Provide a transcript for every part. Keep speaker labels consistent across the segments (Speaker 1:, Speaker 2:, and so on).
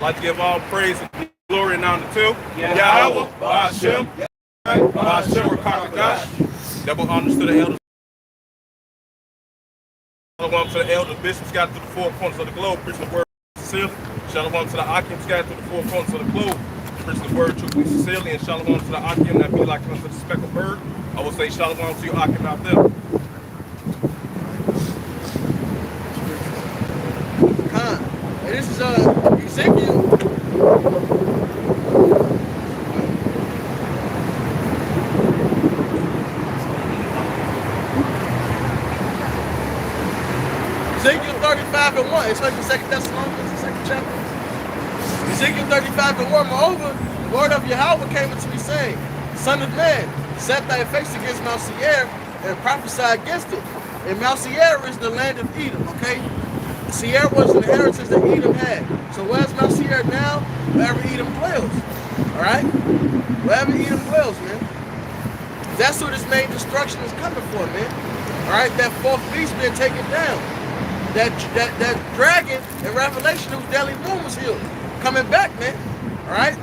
Speaker 1: I'd like to give all praise and glory and honor to Yahweh, Ba'ashem, Ba'ashem Rakakadash. Double honors to the elders. Shalom to the elders, bishops scattered to the four corners of the globe, preaching the word sincerely. Shalom to the Akim scattered to the four corners of the globe, preaching the word truthfully, sincerely. And shalom to the Akim that be like unto the speckled bird. I will say shalom to you Akim out there.
Speaker 2: And this is Ezekiel. Ezekiel 35:1. It's like the 2nd Thessalonians, the 2nd chapter. Ezekiel 35:1. Moreover, the word of Yahweh came unto me, saying, Son of man, set thy face against Mount Seir and prophesy against it. And Mount Seir is the land of Edom, okay? Seir was an inheritance that Edom had. So where's Mount Seir now? Wherever Edom dwells. Alright? Wherever Edom dwells, man. That's what this main destruction is coming for, man. Alright? That fourth beast being taken down. That dragon in Revelation whose daily moon was healed. Coming back, man. Alright?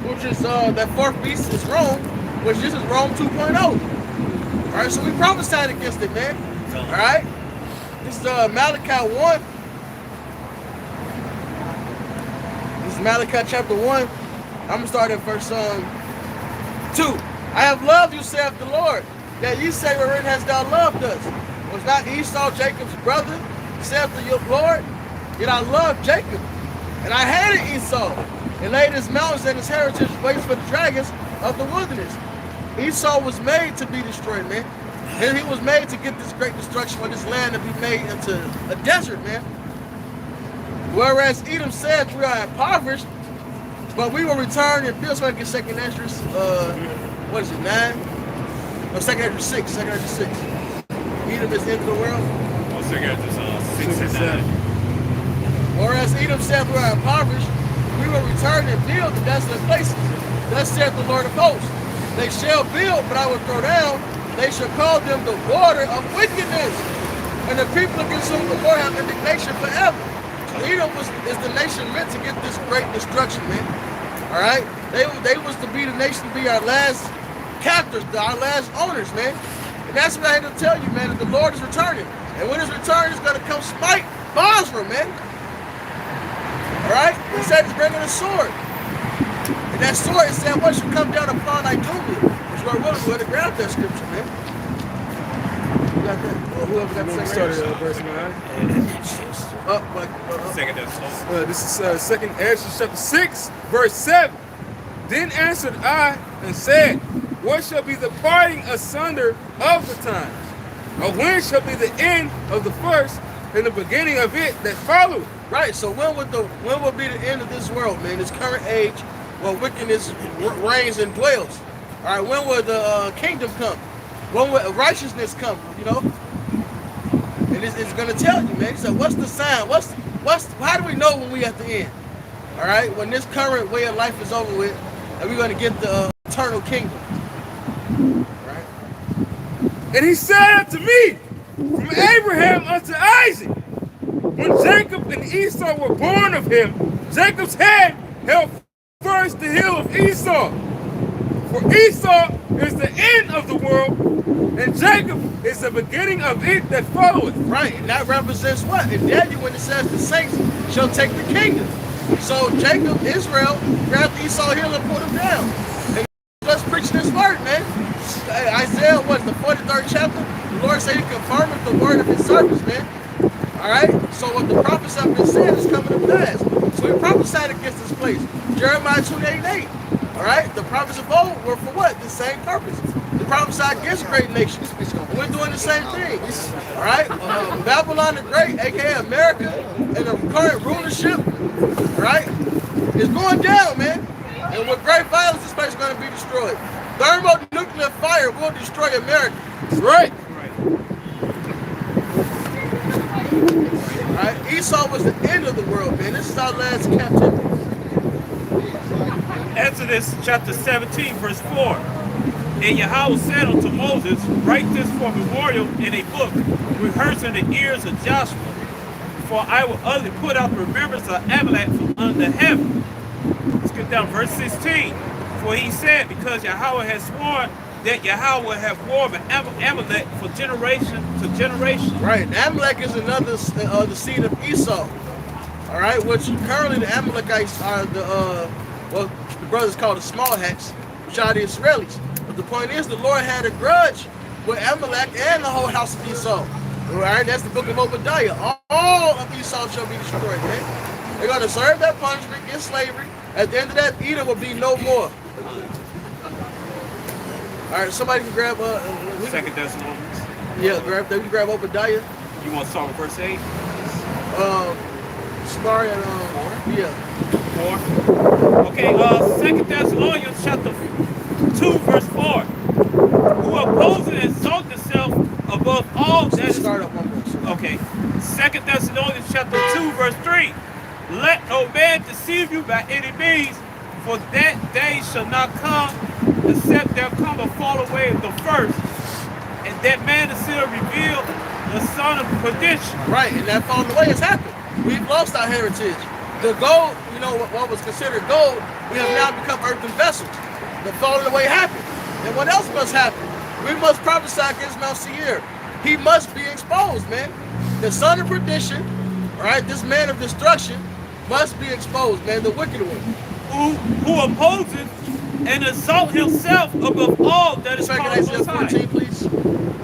Speaker 2: Which is that fourth beast is Rome, which this is Rome 2.0. Alright, so we prophesied against it, man. Alright? This is Malachi 1. This is Malachi chapter 1. I'm going to start at verse 2. I have loved you, saith the Lord, that ye say wherein hast thou loved us. Was not Esau Jacob's brother, saith the Lord? Yet I loved Jacob, and I hated Esau, and laid his mountains and his heritage waste for the dragons of the wilderness. Esau was made to be destroyed, man. And he was made to get this great destruction for this land to be made into a desert, man. Whereas Edom said we are impoverished, but we will return and build. So I get 2nd Esdras, what is it, 9? No, 2nd Esdras 6, 2nd Esdras 6. Edom is the end of the world.
Speaker 3: Oh, 2nd Esdras 6 and 9.
Speaker 2: Whereas Edom said we are impoverished, we will return and build the desolate places. Thus saith the Lord of hosts. They shall build, but I will throw down. They shall call them the water of wickedness. And the people against whom the Lord have indignation forever. So Edom is the nation meant to get this great destruction, man. Alright? They was to be the nation to be our last captors, our last owners, man. And that's what I had to tell you, man, that the Lord is returning. And when his return is going to come smite Basra, man. Alright? He said he's bringing a sword. And that sword, it said, what should come down upon Idumea? Which we're willing to grab that scripture, man. You got that? Or whoever got the
Speaker 4: started verse 9. This is 2nd Esdras chapter 6, verse 7. Then answered I and said, what shall be the parting asunder of the times? Or when shall be the end of the first and the beginning of it that followed?
Speaker 2: Right, so when will be the end of this world, man? This current age where wickedness reigns and dwells. All right, when will the kingdom come? When will righteousness come, you know? And it's going to tell you, man. So what's the sign? How do we know when we at the end? All right, when this current way of life is over with, and we're going to get the eternal kingdom. Right?
Speaker 4: And he said unto me, from Abraham unto Isaac, when Jacob and Esau were born of him, Jacob's head held first the heel of Esau. For Esau is the end of the world, and Jacob is the beginning of it that followeth.
Speaker 2: Right, and that represents what? In Daniel, when it says the saints shall take the kingdom. So Jacob, Israel, grabbed Esau's heel and put him down. And let's preach this word, man. Isaiah, what, the 43rd chapter? The Lord said he confirmed the word of his servants, man. All right? So what the prophets have been saying is coming to pass. So we prophesied against this place. Jeremiah 2:8. All right? The prophets of old were for what? The same purpose. The prophesied against great nations. We're doing the same thing. All right? Babylon the Great, a.k.a. America, and the current rulership, all right, is going down, man. And with great violence, this place is going to be destroyed. Thermonuclear fire will destroy America.
Speaker 4: Right.
Speaker 2: All right? Esau was the end of the world, man. This is our last captivity.
Speaker 3: Exodus chapter 17, verse 4. And Yahweh said unto Moses, write this for memorial in a book, rehearsed in the ears of Joshua. For I will utterly put out the remembrance of Amalek from under heaven. Let's get down verse 16. For he said, because Yahweh has sworn that Yahweh have war with Amalek for generation to generation.
Speaker 2: Right. Amalek is another the seed of Esau. All right, which currently the Amalekites are the brothers called the small hats, which are the Israelis. But the point is, the Lord had a grudge with Amalek and the whole house of Esau. All right, that's the book of Obadiah. All of Esau shall be destroyed, man. They're going to serve that punishment, get slavery. At the end of that, Edom will be no more. All right, somebody can grab
Speaker 3: 2 Thessalonians.
Speaker 2: Yeah, they can grab Obadiah.
Speaker 3: You want to start with verse 8?
Speaker 2: Start at yeah.
Speaker 3: 4. Okay, 2 Thessalonians chapter 2, verse 4. Who opposes and exalts himself above all that is...
Speaker 2: Start up one more.
Speaker 3: Okay. 2 Thessalonians chapter 2, verse 3. Let no man deceive you by any means, for that day shall not come, except there come a fall away of the first, and that man is still revealed, the son of perdition.
Speaker 2: Right, and that falling away has happened. We've lost our heritage. The gold, you know, what was considered gold, we have now become earthen vessels. The falling away happened. And what else must happen? We must prophesy against Mount Seir. He must be exposed, man. The son of perdition, all right, this man of destruction must be exposed, man, the wicked one.
Speaker 3: Who opposes and exalts himself above all that is called
Speaker 2: Isaiah
Speaker 3: Most High,
Speaker 2: 14, please.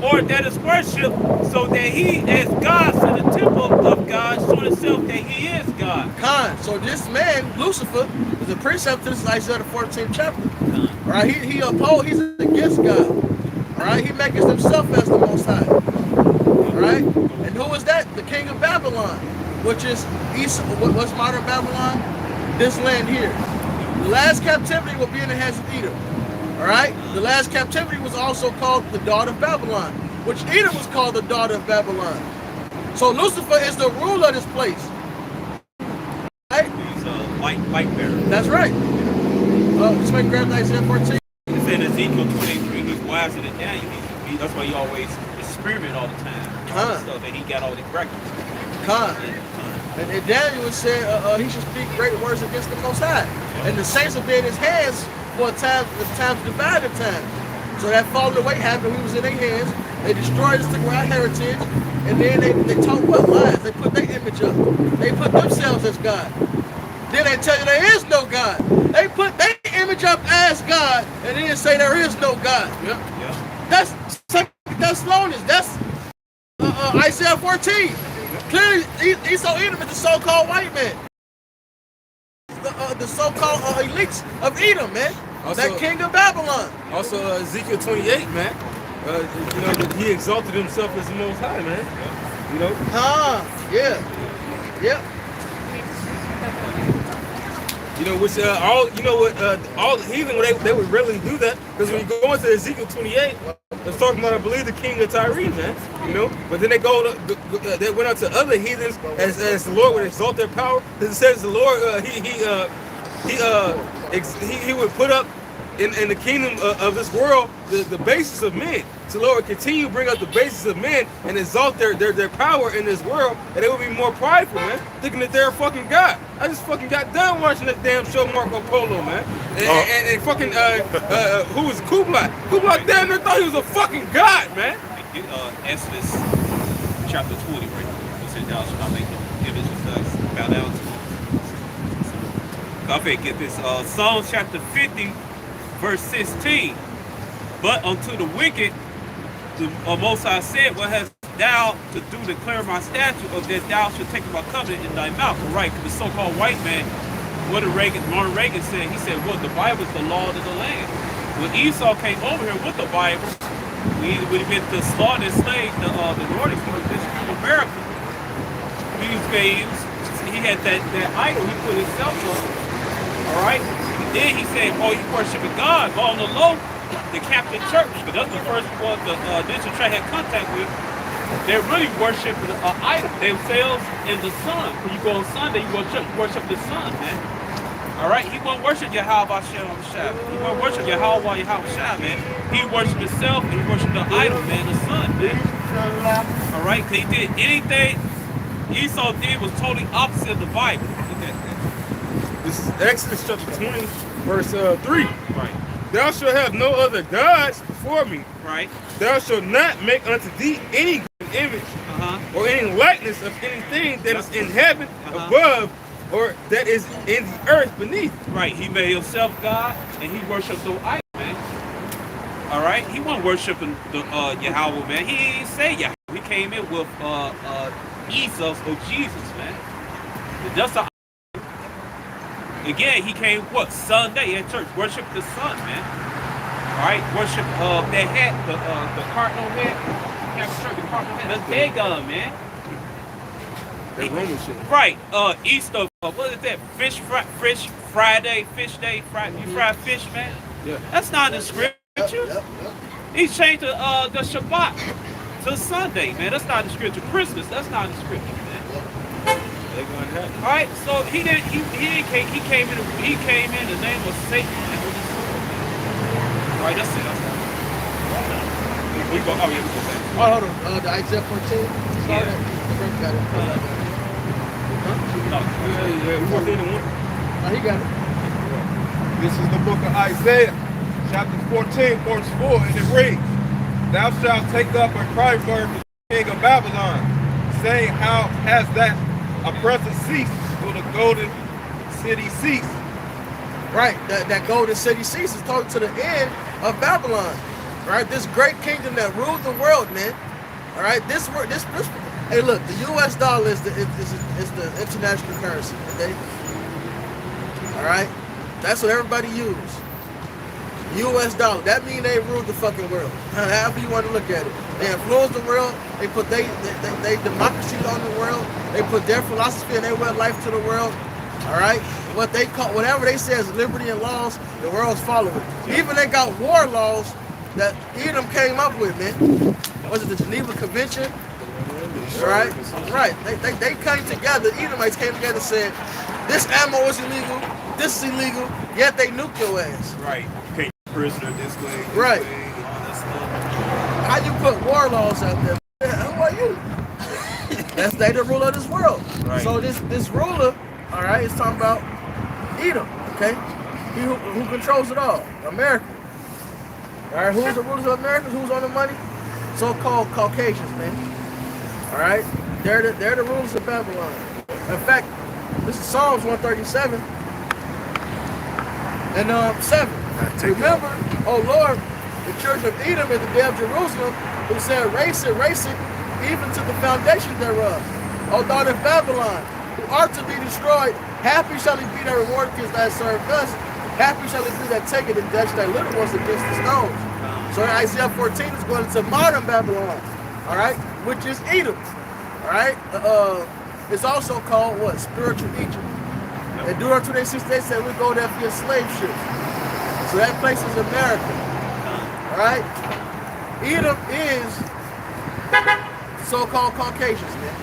Speaker 3: or that is worshipped, so that he as God in the temple of God, showing himself that he is God.
Speaker 2: Khan. So this man, Lucifer, is a precept to this Isaiah the 14th chapter. All right, he's against God. All right, he makes himself as the Most High. All right, and who is that? The king of Babylon, which is Esau. What's modern Babylon? This land here. The last captivity will be in the hands of Edom. All right, the last captivity was also called the daughter of Babylon, which Edom was called the daughter of Babylon. So Lucifer is the ruler of this place. Right?
Speaker 3: He's a light bearer.
Speaker 2: That's right. Just make grab Isaiah 14.
Speaker 3: It's in Ezekiel 23. He's wiser than Daniel. That's why he always experiment all the time. Stuff, and he got all the records.
Speaker 2: And Daniel said he should speak great words against the Most High. And the saints will be in his hands for times divided time. So that falling away happened. We was in their hands. They destroyed us, took away our heritage, and then they taught what lies. They put their image up. They put themselves as God. Then they tell you there is no God. They put their image up as God, and then say there is no God. That's Thessalonians. That's Isaiah 14. Clearly, Esau Edom is the so-called white man. The so-called elites of Edom, man. Also, that king of Babylon.
Speaker 4: Also, Ezekiel 28, man. You know, he exalted himself as the Most High, man. You know?
Speaker 2: Yeah. Yep.
Speaker 4: You know, which all the heathen, they would rarely do that, because when you go into Ezekiel 28, it's talking about, I believe, the king of Tyre, man. You know, but then they they went out to other heathens as the Lord would exalt their power. Because it says the Lord, he would put up in the kingdom of this world the basis of men. So Lord would continue to bring up the basis of men and exalt their power in this world, and they would be more prideful, man, thinking that they're a fucking god. I just fucking got done watching that damn show Marco Polo, man, and fucking who was Kublai? Kublai damn near thought he was a fucking god, man.
Speaker 3: Exodus chapter 20, right? It said, "Thou shalt not make no image of us, bow down to us." I think get this. Psalm chapter 50, verse 16. But unto the wicked, the Most High said, "What hast thou to do to declare my statute, of that thou should take my covenant in thy mouth?" Right? The so-called white man, what did Ronald Reagan said? He said, "Well, the Bible is the law of the land." When Esau came over here with the Bible, we been to slaughter and slay the Nordic people, this from America. He had that idol he put himself on. All right. Then he said, "Oh, you worshiping God?" But on the low, the Catholic Church, because that's the first one the Nation Track had contact with, they're really worshiping an idol themselves and the sun. When you go on Sunday, you worship the sun, man. All right, he won't worship Yahweh Hashem on the Shabbat. He won't worship Yahweh Shabbat, man. He worshiped himself and he worshiped the idol, man, the sun, man. All right, they did anything Esau did was totally opposite of the Bible. Look at that.
Speaker 4: This is Exodus chapter 20, verse 3.
Speaker 3: Right.
Speaker 4: Thou shalt have no other gods before me.
Speaker 3: Right.
Speaker 4: Thou shalt not make unto thee any image
Speaker 3: Uh-huh.
Speaker 4: or any likeness of anything that is in heaven
Speaker 3: Uh-huh.
Speaker 4: above or that is in the earth beneath.
Speaker 3: Right. He made himself God and he worshiped the idol, man. All right. He wasn't worshiping the Yahweh, man. He ain't say Yahweh. He came in with Jesus or Jesus, man. That's a again, he came what? Sunday at church. Worship the sun, man. Alright, worship that hat, the cardinal hat. Have church, the cardinal hat. That's Dagon, man.
Speaker 4: That Roman shit.
Speaker 3: Right. Easter, what is that? Fish Friday, fish day, you fry fish, man.
Speaker 4: Yeah.
Speaker 3: That's not in the scriptures. He changed the Shabbat to Sunday, man. That's not in the scripture. Christmas, that's not in the scripture, man.
Speaker 4: They gonna have it.
Speaker 3: All right, so he came in the name of Satan. All right, that's it. We go. Oh yeah, we go back.
Speaker 2: Oh, hold on. The Isaiah 14. Sorry, Frank got it.
Speaker 3: No,
Speaker 4: Yeah, we walked in and went.
Speaker 2: Oh, he got it.
Speaker 1: This is the book of Isaiah, chapter 14, verse 4, and it reads, Thou shalt take up a cry for the king of Babylon, saying, How has that oppressor ceased? Will the golden city cease?
Speaker 2: Right, that golden city ceases, talking to the end of Babylon. Right, this great kingdom that ruled the world, man. All right, this. Hey, look, the U.S. dollar is the international currency. Okay. All right, that's what everybody use. U.S. dollar. That means they rule the fucking world. However you want to look at it, they influence the world. They put they democracy on the world. They put their philosophy and their way of life to the world. All right, what they call whatever they say is liberty and laws, the world's following. Even they got war laws that Edom came up with, man. Was it the Geneva Convention? Right, right. They came together. Edomites came together and said, "This ammo is illegal. This is illegal." Yet they nuke your ass.
Speaker 3: right.
Speaker 1: Can't prisoner this way.
Speaker 2: Right.
Speaker 3: All that stuff.
Speaker 2: How you put war laws out there? Who are you? That's they the ruler of this world.
Speaker 3: Right.
Speaker 2: So this ruler, all right, is talking about Edom. Okay, he who controls it all, America. All right, who's the rulers of America? Who's on the money? So-called Caucasians, man. All right, they're the rulers of Babylon. In fact, this is Psalms 137 and 7. Remember, oh Lord, the church of Edom in the day of Jerusalem, who said, race it, even to the foundation thereof. O daughter of Babylon, who art to be destroyed, happy shall it be that reward against thy served us. Happy shall it be that taketh and dash thy little ones against the stones. So Isaiah 14 is going into modern Babylon, all right, which is Edom, all right. It's also called what? Spiritual Egypt. And Deuteronomy 28:6 they said we go there for your slave ships. So that place is America, all right. Edom is so-called Caucasians, man.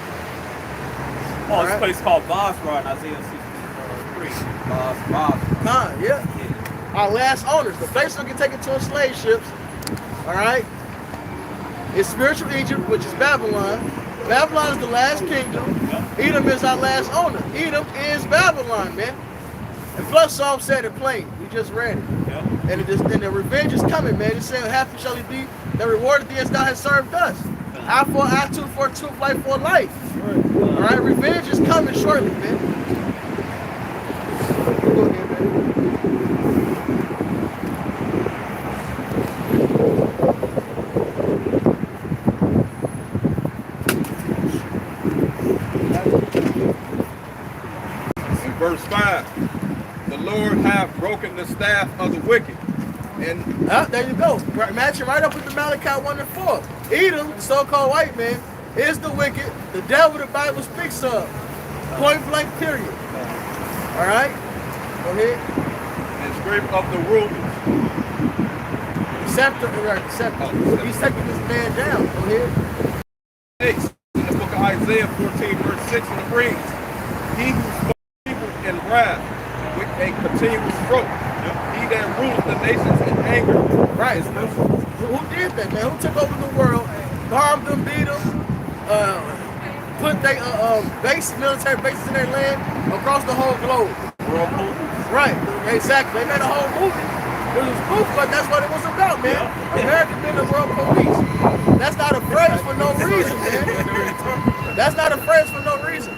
Speaker 3: Oh,
Speaker 2: All
Speaker 3: this
Speaker 2: right.
Speaker 3: place called Basra in Isaiah 63. Basra.
Speaker 2: Nah, yeah. Our last owners, the place we can take it to slave ships, all right, is spiritual Egypt, which is Babylon. Babylon is the last kingdom. Edom is our last owner. Edom is Babylon, man. And plus, Psalm said it plain. We just read it.
Speaker 3: Yep.
Speaker 2: And the revenge is coming, man. It said, happy shall it be that rewarded thee as thou hast served us. Eye for eye, tooth for tooth, life for life. All right, revenge is coming shortly, man. Go ahead, man.
Speaker 1: In verse 5, the Lord hath broken the staff of the wicked. And
Speaker 2: There you go. Matching right up with the Malachi 1 and 4. Edom, the so-called white man, is the wicked, the devil the Bible speaks of. Point blank, period. All right? Go ahead.
Speaker 1: and scrape up the rulers.
Speaker 2: Scepter. He's taking this man down. Go ahead.
Speaker 1: 6, in the book of Isaiah 14, verse 6, and it reads, He who smote people in wrath with a continuous stroke, he that rules the nations in anger.
Speaker 2: Right. Who did that, man? Who took over the world, bombed them, beat them, put their military bases in their land across the whole globe?
Speaker 3: world police.
Speaker 2: Right, exactly. They made a whole movie. It was proof, but that's what it was about, man. America being the world police. That's not a phrase for no reason, man. That's not a phrase for no reason.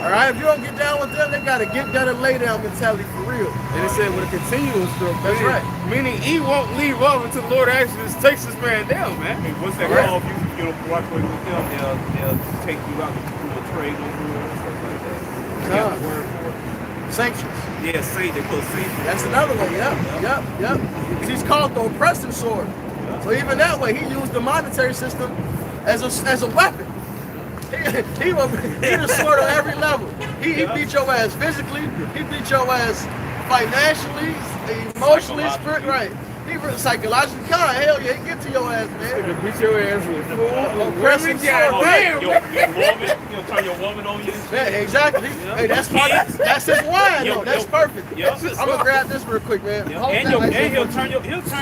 Speaker 2: All right, if you don't get down with them, they got a get down and lay down mentality for real.
Speaker 4: And it said with a continuous threat.
Speaker 2: That's right.
Speaker 4: Meaning he won't leave up until the Lord actually just takes this man down, man.
Speaker 3: I mean, what's that
Speaker 2: Right.
Speaker 3: called? If you don't cooperate with them, they'll take you out to do a trade over and stuff like that. You got the word for it?
Speaker 2: Sanctions.
Speaker 3: Yeah, say they put sanctions.
Speaker 2: That's another one. Yep. He's called the oppressive sword. So even that way, he used the monetary system as a weapon. He the sword on every level. He beat your ass physically. He beat your ass financially, emotionally, spirit. Right. He psychologically kind. Hell yeah, he get to your ass, man.
Speaker 4: They beat your ass with food,
Speaker 2: Oppressive
Speaker 4: women,
Speaker 2: sword.
Speaker 4: goddamn.
Speaker 3: Your woman, you'll turn your woman on you.
Speaker 2: Yeah, exactly. Hey, that's his wine though. That's perfect.
Speaker 3: Yeah.
Speaker 2: I'm gonna grab this real quick, man.
Speaker 3: Yeah.
Speaker 2: Hold
Speaker 3: And,
Speaker 2: that.
Speaker 3: he'll turn your kids.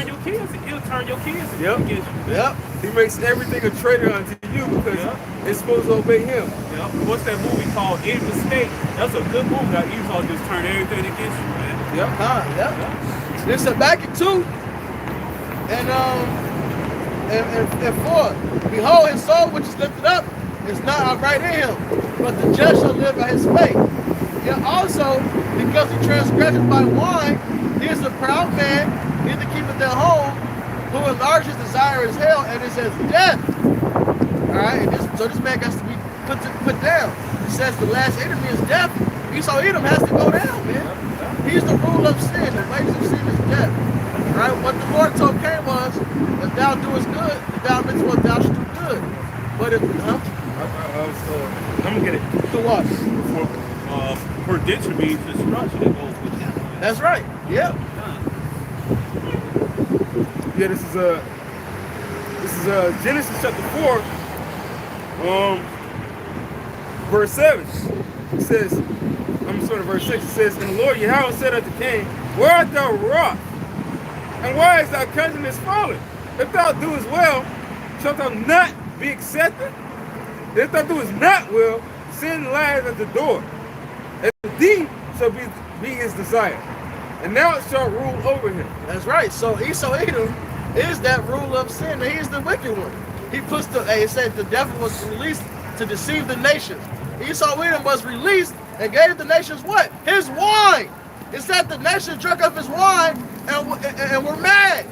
Speaker 3: He'll turn your kids
Speaker 4: Yep.
Speaker 3: against you.
Speaker 2: Yep.
Speaker 4: He makes everything a traitor unto you because it's supposed to obey him.
Speaker 3: Yeah. What's that movie called? In Mistake. That's a good movie. How Esau just turned everything against you, man.
Speaker 4: Yep.
Speaker 2: Yep. This is Habakkuk 2 and 4. Behold, his soul which is lifted up is not upright in him, but the just shall live by his faith. Yet also, because he transgressed by wine, he is a proud man, neither keepeth their home, who enlarges desire is hell and is as death. Alright, so this man has to be put down. It says the last enemy is death. Esau Edom has to go down, man. He's the rule of sin. The wages of sin is death. Right? What the Lord told Cain was, if thou doest good, if thou meant what thou should do good. But if,
Speaker 4: I'm gonna get it.
Speaker 2: to what?
Speaker 3: For prediction means destruction that goes with that.
Speaker 2: That's right. Yep.
Speaker 4: Yeah, this is Genesis chapter 4, verse 7. It says, I'm starting at verse 6. It says, and the Lord Yahweh said unto Cain, where art thou wroth? And why is thy countenance fallen? If thou doest well, shalt thou not be accepted? If thou doest not well, sin lies at the door. And thee shall be his desire. And now it shall rule over him.
Speaker 2: That's right. So Esau Edom is that rule of sin. And he's the wicked one. He puts it said the devil was released to deceive the nations. Esau Edom was released and gave the nations what? His wine. It said the nations drank up his wine and were mad.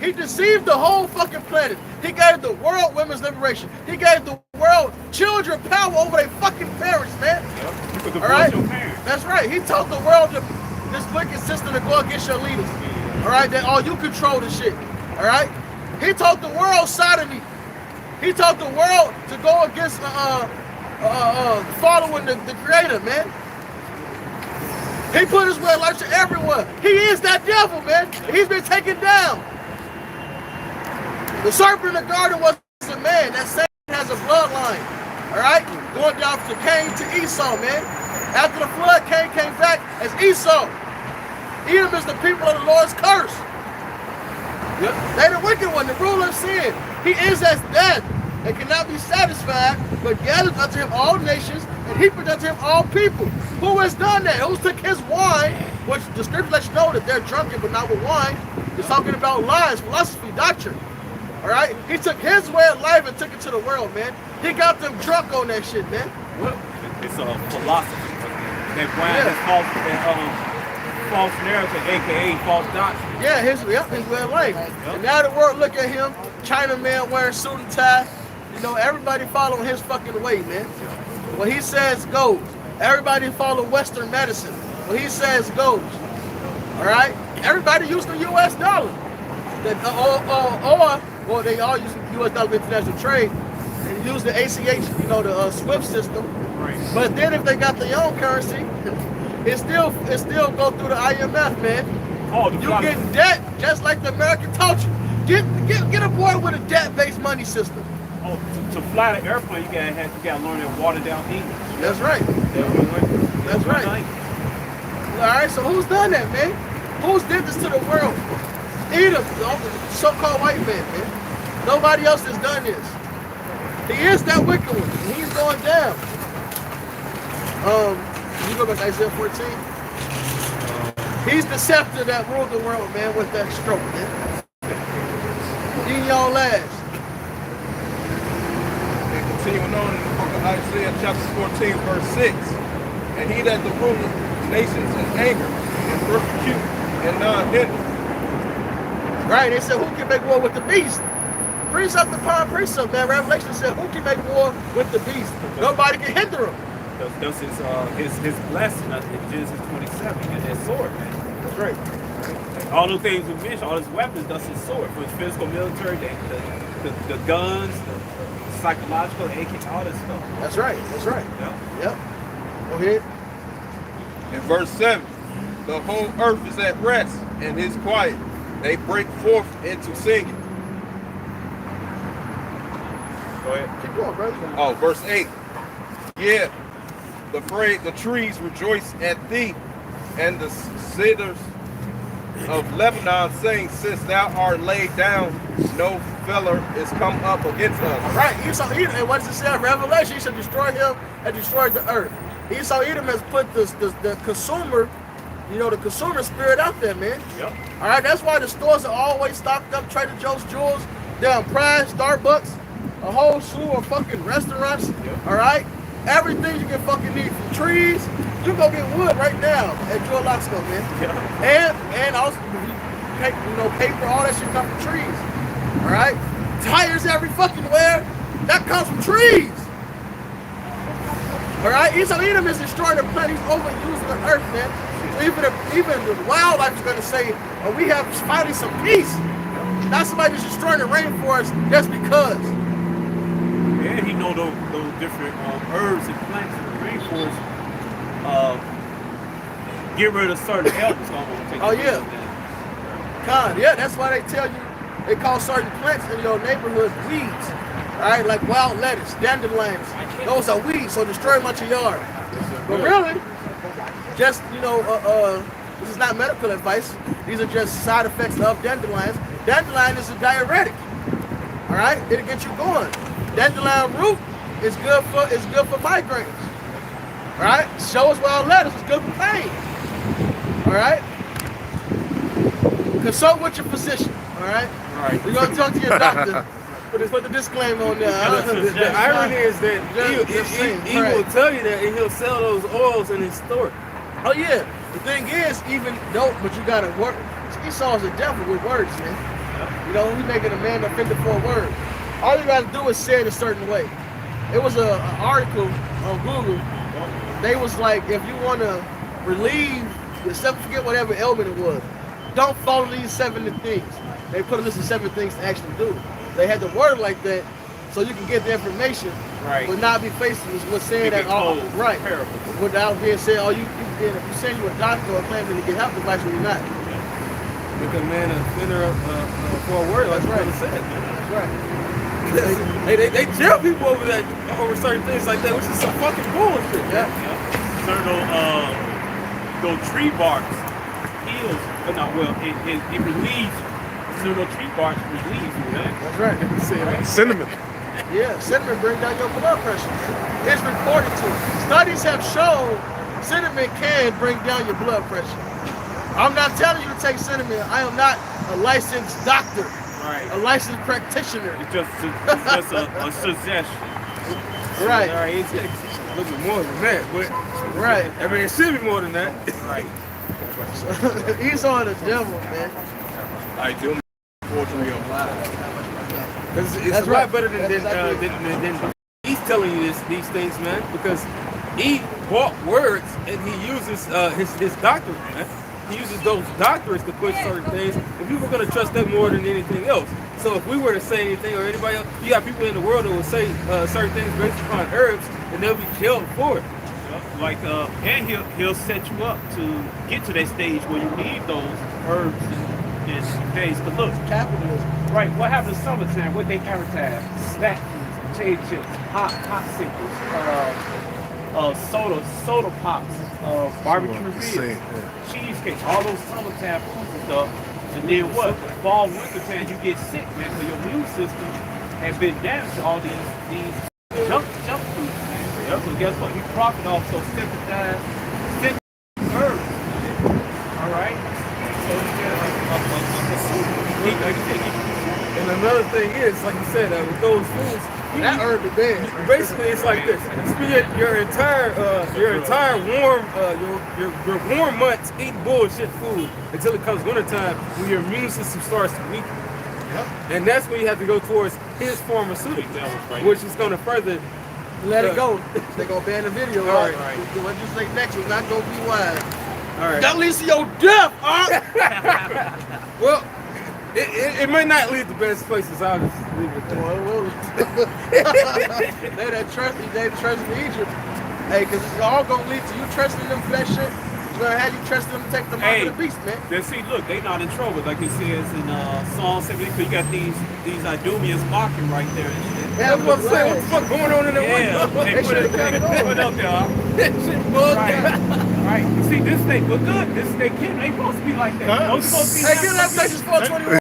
Speaker 2: He deceived the whole fucking planet. He gave the world women's liberation. He gave the world children power over their fucking parents, man.
Speaker 3: All
Speaker 2: right?
Speaker 3: Your parents.
Speaker 2: That's right. He told the world, this wicked system, to go against your leaders. All right? That you control the shit. All right? He told the world sodomy. He told the world to go against following the creator, man. He put his way of life to everyone. He is that devil, man. He's been taken down. The serpent in the garden was a man. That Satan has a bloodline. All right? Going down from Cain to Esau, man. After the flood, Cain came back as Esau. Edom is the people of the Lord's curse. Yep. They the wicked one, the ruler of sin. He is as death and cannot be satisfied, but gathers unto him all nations and heapeth unto him all people. Who has done that? Who took his wine, which the scripture lets you know that they're drunken but not with wine. It's talking about lies, philosophy, doctrine. All right? He took his way of life and took it to the world, man. He got them drunk on that shit, man.
Speaker 3: It's a philosophy. That Brian has false narrative, aka false doctrine.
Speaker 2: Yeah, his way of life. And now the world look at him, Chinaman wearing suit and tie. You know, everybody following his fucking way, man. What he says goes. Everybody follow Western medicine. What he says goes. All right? Everybody use the U.S. dollar. Well, they all use the U.S. dollar for international trade. They use the ACH, you know, the SWIFT system.
Speaker 3: Right.
Speaker 2: But then if they got their own currency, it still go through the IMF, man.
Speaker 3: Oh,
Speaker 2: You get debt just like the American told you. Get aboard with a debt-based money system.
Speaker 3: Oh, to fly the airplane, you gotta learn that watered down English.
Speaker 2: That's right. That's right. All right. So who's done that, man? Who's did this to the world? Edom, the so-called white man. Nobody else has done this. He is that wicked one. And he's going down. You go back to Isaiah 14. He's the scepter that ruled the world, man, with that stroke, man. In your last.
Speaker 1: And continuing on in the book of Isaiah, chapter 14, verse 6. And he that ruleth nations in anger and persecute and none hinder.
Speaker 2: Right, they said, who can make war with the beast? Precept upon precept, man. Revelation said, who can make war with the beast? Nobody can hinder him.
Speaker 3: That's his blessing in Genesis 27 and that sword, man.
Speaker 2: That's right.
Speaker 3: All those things we mentioned, all his weapons, that's his sword. For his physical, military, the guns, the psychological, AK, all this stuff.
Speaker 2: That's right. That's right.
Speaker 3: Yeah.
Speaker 2: Yep. Go ahead.
Speaker 1: In verse 7, the whole earth is at rest and is quiet. They break forth into singing. Go ahead.
Speaker 2: Keep going, brother.
Speaker 1: Oh, verse 8. Yeah, the trees rejoice at thee, and the cedars of Lebanon sing, since thou art laid down, no feller is come up against us.
Speaker 2: Right. Esau Edom, and what does it say in Revelation? He shall destroy him and destroy the earth. Esau Edom has put the consumer, the consumer spirit out there, man.
Speaker 3: Yep.
Speaker 2: All right, that's why the stores are always stocked up. Trader Joe's, Jewels, down Pride, Starbucks, a whole slew of fucking restaurants.
Speaker 3: Yep.
Speaker 2: All right, everything you can fucking need, from trees. You go get wood right now at Joe Loxco, man.
Speaker 3: Yeah.
Speaker 2: And also, paper, all that shit comes from trees. All right, tires every fucking where, that comes from trees. All right, Esau Edom is destroying the planet. He's overusing the earth, man. So even the wildlife is going to say, oh, we have finally some peace. Not somebody just destroying the rainforest just because.
Speaker 3: And he know those different herbs and plants in the rainforest. Get rid of certain elements.
Speaker 2: Oh yeah. God, yeah, that's why they tell you, they call certain plants in your neighborhood weeds. All right, like wild lettuce, dandelions. Those are weeds, so destroy them out your yard. But really, just, this is not medical advice. These are just side effects of dandelions. Dandelion is a diuretic. All right, it'll get you going. Dandelion root is good for migraines. All right, show us wild lettuce is good for pain. All right, consult with your physician. All right, we're gonna talk to your doctor. Put the disclaimer on there.
Speaker 4: The irony is that he will tell you that, and he'll sell those oils in his store.
Speaker 2: Oh yeah. The thing is, even though, but you gotta work. Esau's a devil with words, man. He's making a man offended for a word. All you gotta do is say it a certain way. It was an article on Google. They was like, if you wanna relieve yourself, forget whatever ailment it was, don't follow these 7 things. They put a list of 7 things to actually do. They had the word like that, so you can get the information, but not be faced with saying that right. Without being said, if you send you a doctor or claiming to get health advice when you're not.
Speaker 4: Make a man offender for a word, like brother said.
Speaker 2: That's right.
Speaker 4: They jail people over certain things like that, which is some fucking bullshit.
Speaker 2: Yeah.
Speaker 3: Certain those tree barks heals, but not well. It relieves. Those tree barks relieves you, man.
Speaker 2: That's right.
Speaker 1: Cinnamon.
Speaker 2: Yeah, cinnamon brings down your blood pressure. It's reported to. Studies have shown cinnamon can bring down your blood pressure. I'm not telling you to take cinnamon. I am not a licensed doctor, a licensed practitioner.
Speaker 3: It's just a suggestion.
Speaker 2: Right.
Speaker 4: All right, it's a little bit more than that, but
Speaker 2: right.
Speaker 4: I mean, it should be more than that.
Speaker 3: Right.
Speaker 2: He's on the devil, man.
Speaker 1: I do. Unfortunately, I'm
Speaker 4: It's
Speaker 2: That's
Speaker 4: a
Speaker 2: right.
Speaker 4: lot better than he's telling you these things, man, because he bought words and he uses his doctrine, man. He uses those doctrines to push certain things, and people are going to trust that more than anything else. So if we were to say anything, or anybody else, you got people in the world that will say certain things based upon herbs, and they'll be killed for it.
Speaker 3: And he'll set you up to get to that stage where you need those herbs and things to look.
Speaker 2: Capitalism.
Speaker 3: Right. What happened in summertime? What they advertise? Snack foods, potato chips, hot popsicles, soda pops, barbecue ribs, cheesecake, all those summertime foods and stuff. And then what? Fall, winter time, you get sick, man, because your immune system has been damaged to all these junk foods, man. Yeah. So guess what? You profit off those synthesized herbs. All right. keep, like you said, keep
Speaker 4: And another thing is, like you said, with those foods,
Speaker 2: That earned the bed.
Speaker 4: basically it's like this: you spend your entire warm your warm months eating bullshit food until it comes wintertime when your immune system starts to weaken. And that's when you have to go towards his pharmaceutical, which is going to further.
Speaker 2: Let it go. They're going to ban the video.
Speaker 4: All
Speaker 2: Right.
Speaker 4: right.
Speaker 2: What you say next was not going to be wise.
Speaker 4: All right.
Speaker 2: That leads to your death, huh?
Speaker 4: Well, it may not lead to best places. I'll just leave it there.
Speaker 2: They that trust me, they trust in Egypt. Hey, because it's all going to lead to you trusting them for that shit. It's going to have you trusting them to take the mark of the beast, man.
Speaker 3: Then see, look, they not in trouble, like it says in Psalm 70. You got these Idumeans mocking right there and shit.
Speaker 4: I was about to say, what the fuck going on in that
Speaker 3: Yeah,
Speaker 4: window?
Speaker 3: they put it up there. Huh?
Speaker 4: That shit bugged
Speaker 3: Right,
Speaker 4: out.
Speaker 3: right. You see, this thing, but good. This they can't. They supposed to be like that. Don't supposed to be
Speaker 2: Hey,
Speaker 3: happy.
Speaker 2: give that Texas 421.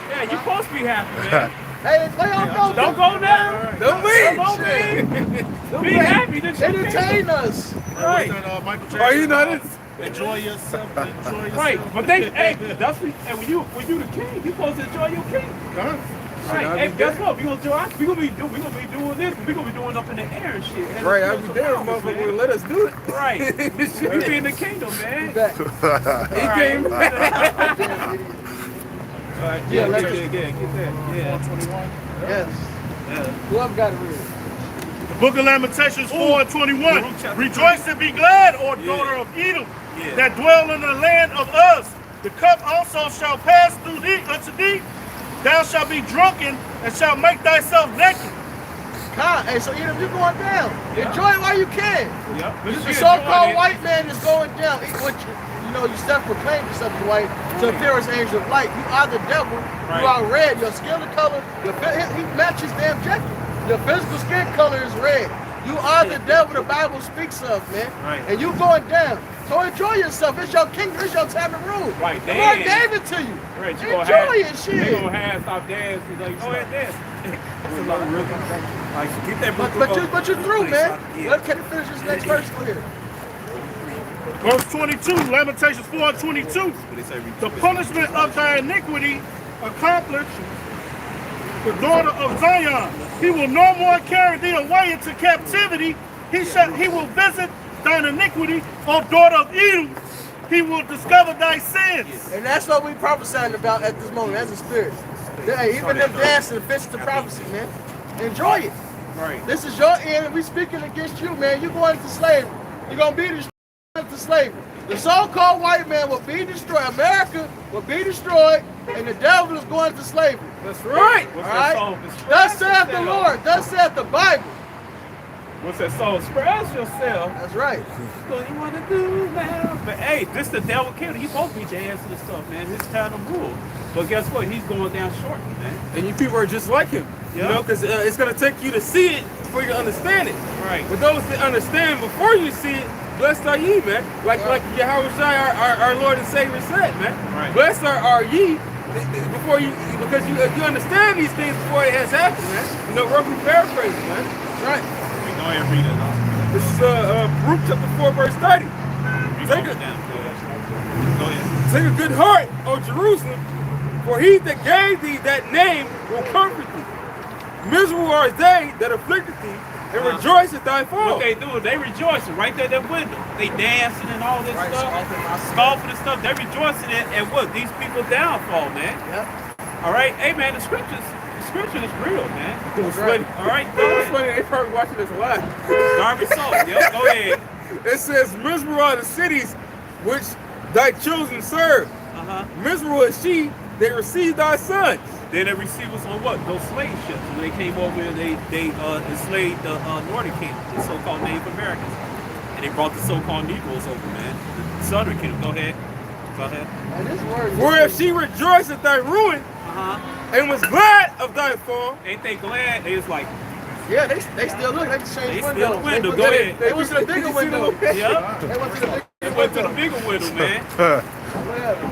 Speaker 3: Yeah, you supposed to be happy, man.
Speaker 2: Hey, they don't
Speaker 3: Don't go there.
Speaker 4: Don't leave.
Speaker 3: Don't be happy. This shit
Speaker 2: entertain us.
Speaker 3: Right.
Speaker 1: Michael Jackson.
Speaker 4: Are you not?
Speaker 1: Enjoy yourself. Enjoy yourself.
Speaker 3: Right, but they, hey, that's what, and when you the king, you supposed to enjoy your king. Right, hey, guess what? We gonna be doing this. We gonna be doing up in the air and shit. And
Speaker 4: Right,
Speaker 3: it's
Speaker 4: I'll be
Speaker 3: some
Speaker 4: there,
Speaker 3: promise,
Speaker 4: motherfucker.
Speaker 3: man.
Speaker 4: Will let us do it.
Speaker 3: Right,
Speaker 4: Shit.
Speaker 3: we be in the kingdom, man.
Speaker 2: Back.
Speaker 4: He came back.
Speaker 3: All right,
Speaker 2: Yeah,
Speaker 3: yeah,
Speaker 2: let's
Speaker 3: get that, yeah.
Speaker 1: 21.
Speaker 2: Yes.
Speaker 3: Yeah.
Speaker 2: Whoever got it real.
Speaker 5: The Book of Lamentations 4:21. Rejoice and be glad, O daughter of Edom,
Speaker 3: Yeah.
Speaker 5: that dwell in the land of Uz. The cup also shall pass through thee unto thee. Thou shalt be drunken and shalt make thyself naked.
Speaker 2: God, hey, so Edom, you going down. Enjoy it while you can.
Speaker 3: Yep.
Speaker 2: The so-called white man is going down. You self-proclaim yourself as white to appear as angel of light. You are the devil.
Speaker 3: Right.
Speaker 2: You are red. Your skin color, he matches damn jacket. Your physical skin color is red. You are the devil the Bible speaks of, man.
Speaker 3: Right.
Speaker 2: And you going down. So enjoy yourself. It's your kingdom. It's your time to rule.
Speaker 3: Right,
Speaker 2: The Lord
Speaker 3: dance.
Speaker 2: gave it to you.
Speaker 3: Right, you
Speaker 2: Enjoy
Speaker 3: gonna
Speaker 2: it,
Speaker 3: have,
Speaker 2: shit.
Speaker 3: They gonna have stop dancing. Like, go ahead, dance. That's a lot of rhythm. Like, get that
Speaker 2: But you're through, man.
Speaker 3: Yeah.
Speaker 2: Let Kenny finish this next verse here.
Speaker 5: Verse 22, Lamentations 4:22.
Speaker 3: What they say,
Speaker 5: The punishment of thy iniquity accomplished the daughter of Zion. He will no more carry thee away into captivity. He will visit thine iniquity, O daughter of Edom. He will discover thy sins.
Speaker 2: And that's what we prophesying about at this moment as a spirit. Hey, even them dancing fits the prophecy, man. Enjoy it.
Speaker 3: Right.
Speaker 2: This is your end, and we speaking against you, man. You're going into slavery. You're going to be destroyed into slavery. The so-called white man will be destroyed. America will be destroyed, and the devil is going into slavery.
Speaker 4: That's right.
Speaker 3: What's
Speaker 2: All
Speaker 3: that
Speaker 2: right?
Speaker 3: song?
Speaker 2: Thus saith the Lord. Thus saith the Bible.
Speaker 3: What's that song? Express yourself.
Speaker 2: That's right.
Speaker 3: What you wanna do now? But hey, this the devil killer. He supposed to beat your ass to the stuff, man. His time to rule. But guess what? He's going down shortly, man.
Speaker 4: And you people are just like him.
Speaker 3: Yeah.
Speaker 4: You know, because it's going to take you to see it before you understand it.
Speaker 3: Right.
Speaker 4: But those that understand before you see it, blessed are ye, man. Like Yahweh Shai, our Lord and Savior said, man.
Speaker 3: Right.
Speaker 4: Blessed are ye before you, because you understand these things before it has happened, man. You know, roughly paraphrasing, man. That's right.
Speaker 3: Go ahead and read it.
Speaker 4: This is Baruch chapter 4, verse 30. Take it.
Speaker 3: Go ahead.
Speaker 4: Take a good heart, O Jerusalem, for he that gave thee that name will comfort thee. Miserable are they that afflicted thee, and rejoice at thy fall.
Speaker 3: What they do? They rejoicing right there at that window. They dancing and all this stuff, scoffing and stuff. They rejoicing at what? These people downfall, man.
Speaker 2: Yep.
Speaker 3: All right, hey man, the scripture is real, man.
Speaker 4: It was funny.
Speaker 3: All right,
Speaker 4: It
Speaker 3: go
Speaker 4: was
Speaker 3: ahead.
Speaker 4: funny. They probably watching this live.
Speaker 3: Garbage salt. Yep, go ahead.
Speaker 4: It says, miserable are the cities which thy children serve. Miserable is she that received thy sons.
Speaker 3: Then they received us on what? Those slave ships. When they came over and they enslaved the Northern Kingdom, the so-called Native Americans. And they brought the so-called Negroes over, man. The Southern Kingdom. Go ahead. Go ahead.
Speaker 2: And this word.
Speaker 4: Whereas she rejoiced at thy ruin and was glad of thy fall.
Speaker 3: Ain't they glad? They was like,
Speaker 2: Yeah, they still look. They just
Speaker 3: They
Speaker 2: changed
Speaker 3: still
Speaker 2: windows.
Speaker 3: window.
Speaker 2: They
Speaker 3: Go
Speaker 2: went-
Speaker 3: ahead.
Speaker 2: They went to the bigger window.
Speaker 3: yeah.
Speaker 2: They went to the bigger
Speaker 3: They went to the bigger window, man.
Speaker 2: window.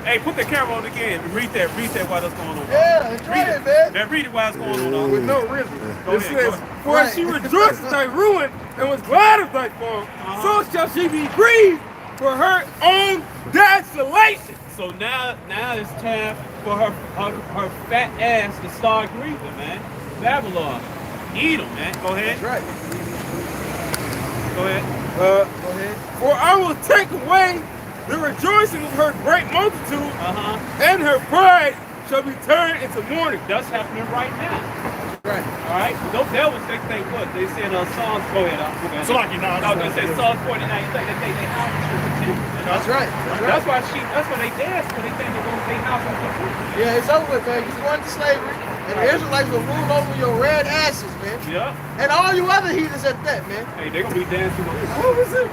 Speaker 3: Hey, put the camera on again. Read that while that's going on.
Speaker 2: Yeah, enjoy
Speaker 3: Read
Speaker 2: it, man.
Speaker 3: Now read it while it's going on.
Speaker 4: With no rhythm.
Speaker 3: Go
Speaker 4: It
Speaker 3: ahead,
Speaker 4: says,
Speaker 3: go ahead.
Speaker 4: for as she rejoiced at thy ruin and was glad of thy fall, so shall she be grieved for her own desolations.
Speaker 3: So now it's time for her fat ass to start grieving, man. Babylon. Eat them, man. Go ahead.
Speaker 2: That's right.
Speaker 3: Go ahead.
Speaker 2: Go ahead.
Speaker 4: For I will take away the rejoicing of her great multitude, and her pride shall be turned into mourning.
Speaker 3: That's happening right now.
Speaker 2: Right.
Speaker 3: All right. Those devils, they think what? They said Psalms. Go ahead.
Speaker 5: So like, you know,
Speaker 3: I was gonna say Psalms 49. You think they house is continuing.
Speaker 2: That's right. That's right.
Speaker 3: That's why they dance, because they think they're gonna stay house on the fruit.
Speaker 2: Yeah, it's over with, man. You going to slavery, and the Israelites will rule over your red asses, man.
Speaker 3: Yeah.
Speaker 2: And all you other heathens at that, man.
Speaker 3: Hey, they're gonna be dancing.
Speaker 4: What was it?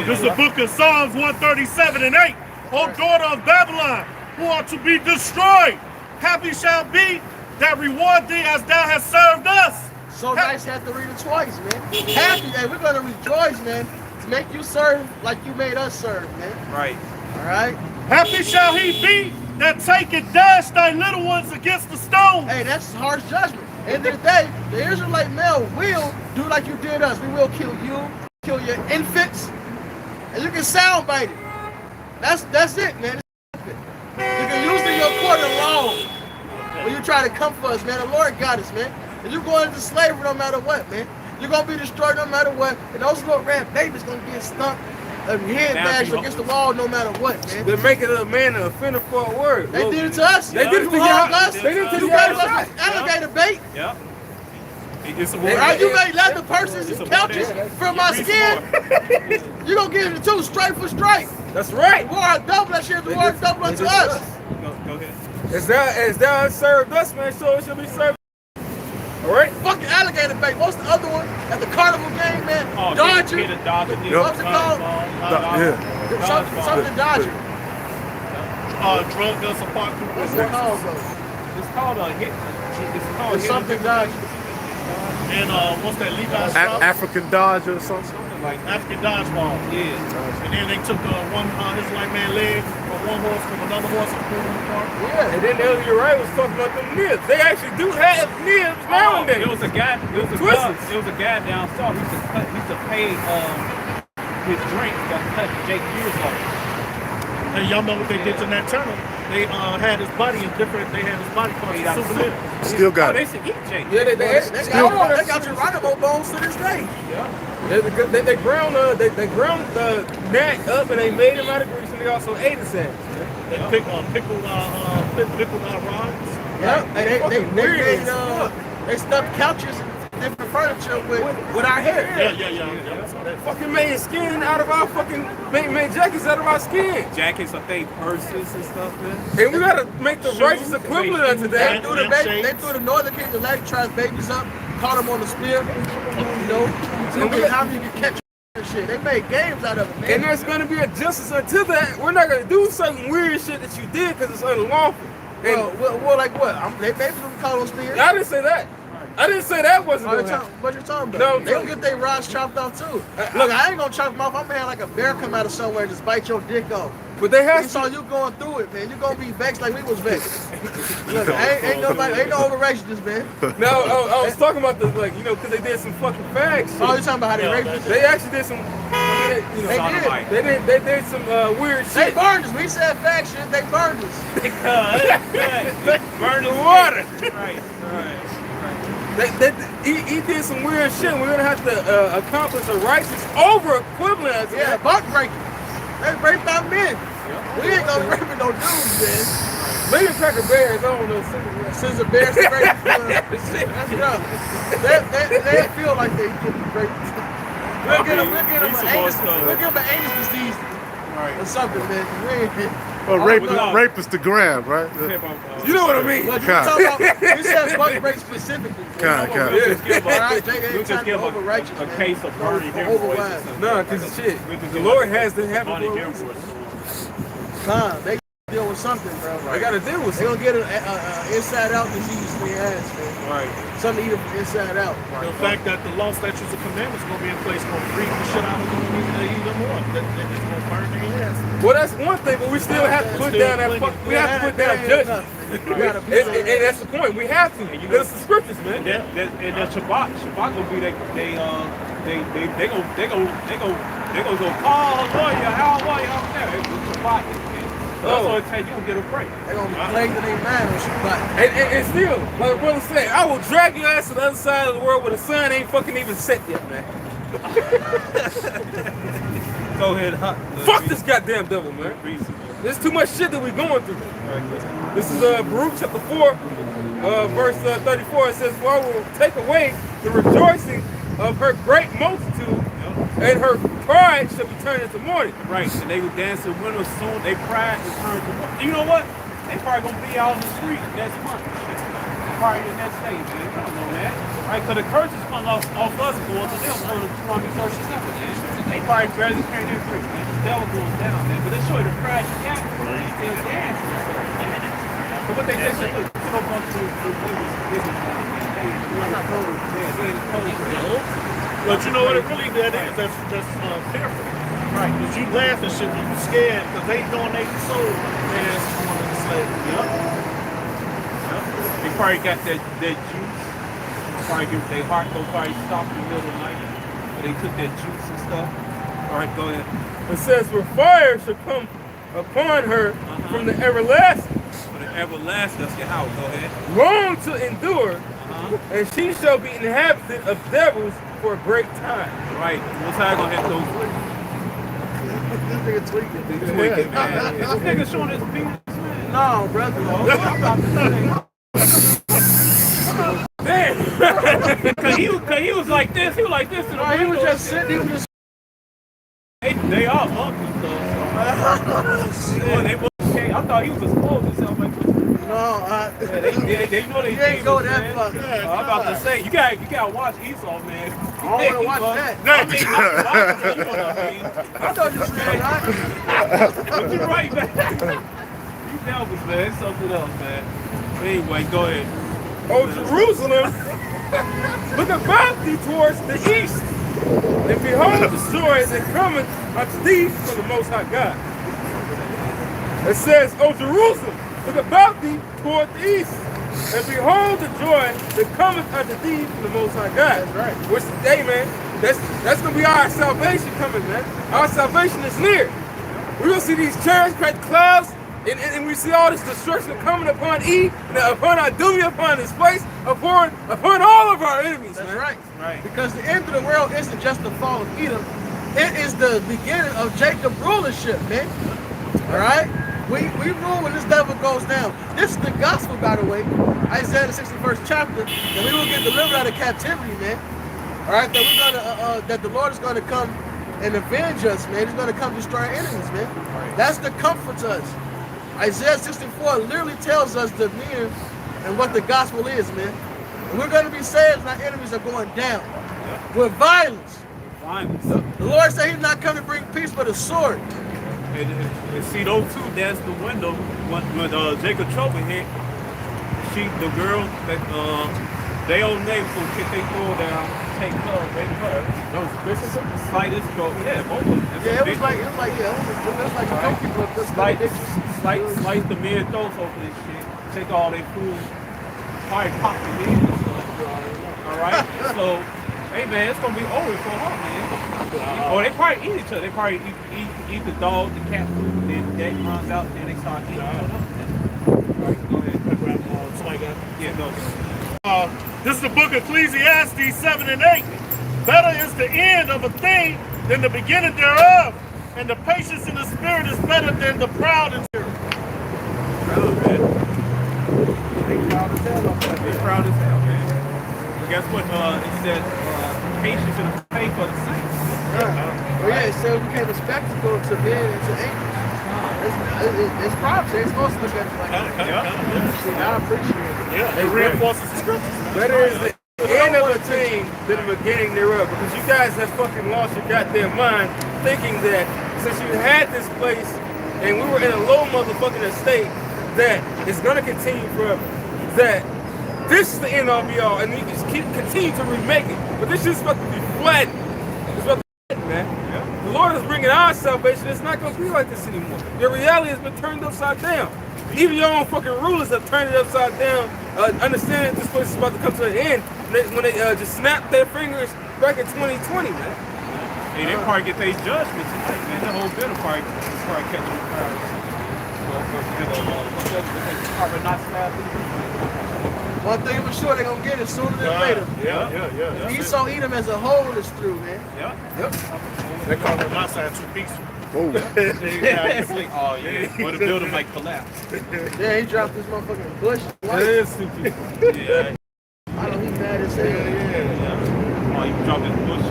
Speaker 5: This is the book of Psalms 137 and 8. O daughter of Babylon, who are to be destroyed, happy shall be that reward thee as thou hast served us.
Speaker 2: So nice you have to read it twice, man. Happy, hey, we're gonna rejoice, man, to make you serve like you made us serve, man.
Speaker 3: Right.
Speaker 2: All right?
Speaker 5: Happy shall he be that taketh dash thy little ones against the stone.
Speaker 2: Hey, that's harsh judgment. End of the day, the Israelite male will do like you did us. We will kill you, kill your infants, and you can soundbite it. That's it, man. You can use it in your court of law when you try to come for us, man. The Lord got us, man. And you're going into slavery no matter what, man. You're going to be destroyed no matter what. And those little red babies going to get stuck and head bashed against the wall no matter what, man.
Speaker 4: They're making a man an offender for a word.
Speaker 2: They did it to us.
Speaker 4: They did it to
Speaker 2: You
Speaker 4: y'all.
Speaker 2: hung us.
Speaker 4: They did it to
Speaker 2: You
Speaker 4: y'all.
Speaker 2: gave us alligator bait.
Speaker 3: Yep. It's a
Speaker 2: Right, you made leather purses and couches from my skin. You gonna give it too, stripe for stripe.
Speaker 4: That's right.
Speaker 2: The war double that shit, the war double unto us.
Speaker 3: Go ahead.
Speaker 4: As thou served us, man, so it shall be served. All right.
Speaker 2: Fucking alligator bait. What's the other one at the carnival game, man?
Speaker 3: Oh,
Speaker 2: Dodger.
Speaker 3: hit a Dodger.
Speaker 2: What's it called? Something Dodger.
Speaker 5: Drug us apart.
Speaker 2: What's it called, bro?
Speaker 3: It's called a hit. It's called
Speaker 2: It's something Dodger.
Speaker 5: And what's that Levi's
Speaker 6: African Dodge or something?
Speaker 3: like
Speaker 5: African dodgeball.
Speaker 3: yeah.
Speaker 5: And then they took one Israelite man leg from one horse from another horse and pulled them apart.
Speaker 2: Yeah.
Speaker 4: And then Elder Uriah was talking about them nibs. They actually do have nibs nowadays.
Speaker 3: It was a guy. It was a guy down south. He used to pay his drink. Got cut Jake years off.
Speaker 5: And y'all know what they did to Nat Turner? They had his body in different. They had his body parts
Speaker 3: Made
Speaker 5: in
Speaker 3: out of
Speaker 5: souvenir.
Speaker 6: Still got
Speaker 3: They
Speaker 6: it.
Speaker 3: should eat Jake.
Speaker 4: Yeah, they
Speaker 2: got Geronimo bones to this day.
Speaker 4: They ground the neck up and they made him out of grease and they also ate his ass.
Speaker 5: They pickled rods.
Speaker 2: Yeah. They
Speaker 4: Fucking weird
Speaker 2: made
Speaker 4: as fuck.
Speaker 2: they stuffed couches and different furniture with our hair.
Speaker 5: Yeah.
Speaker 4: Fucking made skin out of our fucking made jackets out of our skin.
Speaker 3: Jackets, I think, purses and stuff. Man.
Speaker 4: And we gotta make the righteous equivalent unto
Speaker 2: They
Speaker 4: that.
Speaker 2: threw the Northern Kingdom Atlantic tribes babies up, caught them on the spear, you know.
Speaker 4: And we-
Speaker 2: How you can catch and shit. They made games out of it, man.
Speaker 4: And there's gonna be a justice unto that. We're not gonna do certain weird shit that you did because it's unlawful. And
Speaker 2: well, like what? They babies don't call them spears.
Speaker 4: I didn't say that. I didn't say that wasn't gonna happen.
Speaker 2: What you talking about?
Speaker 4: No,
Speaker 2: They gonna get their rods chopped off too. Look, I ain't gonna chop them off. I'm gonna have like a bear come out of somewhere and just bite your dick off.
Speaker 4: But they
Speaker 2: We
Speaker 4: have
Speaker 2: saw you going through it, man. You gonna be vexed like we was vexed. Look, ain't no overracious, man.
Speaker 4: No, I was talking about the because they did some fucking fag shit.
Speaker 2: Oh, you talking about how they raped us?
Speaker 4: They actually did some,
Speaker 2: They did.
Speaker 4: They did some weird
Speaker 2: They
Speaker 4: shit.
Speaker 2: burned us. We said fact shit. They burned us.
Speaker 4: Burn the water.
Speaker 3: Right.
Speaker 4: He did some weird shit. We're gonna have to accomplish a righteous over equivalent.
Speaker 2: Yeah, buck breakers. They raped our men. We ain't gonna rape no dudes, man.
Speaker 4: Maybe Cracker Bears, I don't know.
Speaker 2: Since the bears rape, that's rough. They feel like they could be raped. We'll get them an anus disease or something, man.
Speaker 6: Well, rapist to grab, right?
Speaker 4: You know what I mean?
Speaker 2: But you talking about, we said buck break specifically.
Speaker 6: Kind.
Speaker 2: All right, they
Speaker 3: We'll
Speaker 2: ain't
Speaker 3: just
Speaker 2: trying to
Speaker 3: give
Speaker 2: over righteous,
Speaker 3: a
Speaker 2: man.
Speaker 3: case of burning
Speaker 2: Overwise.
Speaker 3: hemorrhoids.
Speaker 4: No, because shit, the Lord has to have
Speaker 3: Burning
Speaker 4: it.
Speaker 3: hemorrhoids.
Speaker 2: Nah, they deal with something, bro.
Speaker 4: I gotta deal with
Speaker 2: They
Speaker 4: it.
Speaker 2: gonna get an inside out disease in their ass, man.
Speaker 3: Right.
Speaker 2: Something to eat them inside out.
Speaker 5: The fact that the law, statutes, and commandments gonna be in place gonna freak the shit out of them even more. They're just gonna burn their ass.
Speaker 4: Well, that's one thing, but we still have to put down that. We have to put down judgment. And that's the point. We have to. Because the scriptures, man.
Speaker 3: And that Shabbat gonna be they gonna go, Paul, lawyer, how are you? spot it, man. So that's the only time you can get a break.
Speaker 2: They're gonna be plagued in their mind when she butt.
Speaker 4: And still, like the brother said, I will drag your ass to the other side of the world where the sun ain't fucking even set yet, man.
Speaker 3: Go ahead, hot.
Speaker 4: Fuck this goddamn devil, man. There's too much shit that we're going through. This is Baruch chapter 4, verse 34. It says, "For I will take away the rejoicing of her great multitude, and her pride shall be turned into mourning."
Speaker 3: Right, and they would dance in winter soon. They pride to turn to what? You know what? They probably gonna be out in the street next month. Probably the next day, man. I don't know that. Right, because the curses come off us going, so they'll learn to come be curses after that. They probably barely carry their grip, man. The devil goes down, man. But they show you the pride you got, they still dance. So what they just look, you know, bunch of business.
Speaker 5: But you know what it really that is? That's fearful. Right. Because you laugh and shit, you scared because they donate the soul. Man, someone in the slave.
Speaker 3: They probably got that juice. Probably give their heart go probably stop in the middle of the night. But they took that juice and stuff. All right, go ahead.
Speaker 4: It says, "For fire shall come upon her from the everlasting,
Speaker 3: For the everlasting, that's your house. Go ahead.
Speaker 4: long to endure, and she shall be inhabited of devils for a great time."
Speaker 3: Right. What's how gonna have those
Speaker 2: This nigga tweaking.
Speaker 3: tweaking, man? This nigga showing his penis, man.
Speaker 2: No, brother.
Speaker 3: I'm about to say.
Speaker 4: Damn!
Speaker 3: Cause he was like this. He was like this.
Speaker 2: No, he was just sitting. He was just.
Speaker 3: They all monkeys though. So. They was okay. I thought he was exposed himself. Like,
Speaker 2: No,
Speaker 3: they know they
Speaker 2: you ain't go
Speaker 3: demons,
Speaker 2: that
Speaker 3: man.
Speaker 2: far.
Speaker 3: I'm about to say you gotta watch Esau, man.
Speaker 2: I don't want to watch that.
Speaker 3: I mean, you know what I mean.
Speaker 2: I thought you said that.
Speaker 3: But you're right, man. You devils, man. It's something else, man. Anyway, go ahead.
Speaker 4: O Jerusalem, look about thee towards the east, and behold the joy that cometh unto thee from the Most High God. It says, "O Jerusalem, look about thee toward the east, and behold the joy that cometh unto thee from the Most High God."
Speaker 2: That's right.
Speaker 4: Which today, man, that's gonna be our salvation coming, man. Our salvation is near. We're gonna see these chariots crack the clouds, and we see all this destruction coming upon Eve, and upon Idumea, upon this place, upon all of our enemies,
Speaker 2: That's
Speaker 4: man.
Speaker 2: right.
Speaker 3: Right.
Speaker 2: Because the end of the world isn't just the fall of Edom. It is the beginning of Jacob's rulership, man. All right? We rule when this devil goes down. This is the gospel, by the way. Isaiah the 61st chapter. That we will get delivered out of captivity, man. All right? That we're gonna that the Lord is gonna come and avenge us, man. He's gonna come destroy our enemies, man. That's the comfort to us. Isaiah 64 literally tells us the meaning and what the gospel is, man. And we're going to be saved when our enemies are going down with violence.
Speaker 3: Fine.
Speaker 2: The Lord said he's not come to bring peace but a sword.
Speaker 3: And see those two, that's the window when Jacob Trouble hit. The girl that they old neighbors will kick their door down, take her, they cut.
Speaker 4: Those businesses?
Speaker 3: Slight stroke, yeah, both of them.
Speaker 2: Yeah, it was like the young people of this
Speaker 3: Slice the men throats over this shit. Take all their food, probably pop the head and stuff. All right, so hey man, it's gonna be over for her, man. Or they probably eat each other. They probably eat the dog, the cat food, then that runs out, then they start eating. All right, go ahead. Yeah, go ahead.
Speaker 5: This is the book of Ecclesiastes 7 and 8. Better is the end of a thing than the beginning thereof, and the patience in the spirit is better than the proud in spirit.
Speaker 3: They proud as hell, man. But guess what? It said patience in the faith of the saints.
Speaker 2: Oh yeah, it said we became a spectacle to men and to angels. It's props. They're supposed to look at it like that. See, I appreciate it.
Speaker 5: Yeah, it reinforces the scriptures.
Speaker 4: Better is the end of a thing than the beginning thereof. Because you guys have fucking lost your goddamn mind thinking that since you had this place and we were in a low motherfucking estate, that it's gonna continue forever. That this is the end all be all, and you just continue to remake it. But this shit's about to be flattened. It's about to be flattened, man. Yeah. The Lord is bringing our salvation. It's not gonna be like this anymore. Your reality has been turned upside down. Even your own fucking rulers have turned it upside down. Understanding this place is about to come to an end when they just snapped their fingers back in 2020, man.
Speaker 3: Hey, they probably get their judgment tonight, man. The whole bill probably catch them. Probably not stabbed.
Speaker 2: One thing for sure, they're gonna get it sooner than later.
Speaker 6: Yeah.
Speaker 2: Esau, Edom as a whole is through, man.
Speaker 5: They call it my side 2 pieces.
Speaker 6: Oh,
Speaker 3: Yeah, it's like, oh yeah, or the building might collapse.
Speaker 2: Yeah, he dropped this motherfucking bush.
Speaker 3: It is stupid. Yeah,
Speaker 2: I know he mad as hell.
Speaker 3: yeah. Oh, you dropped this bush.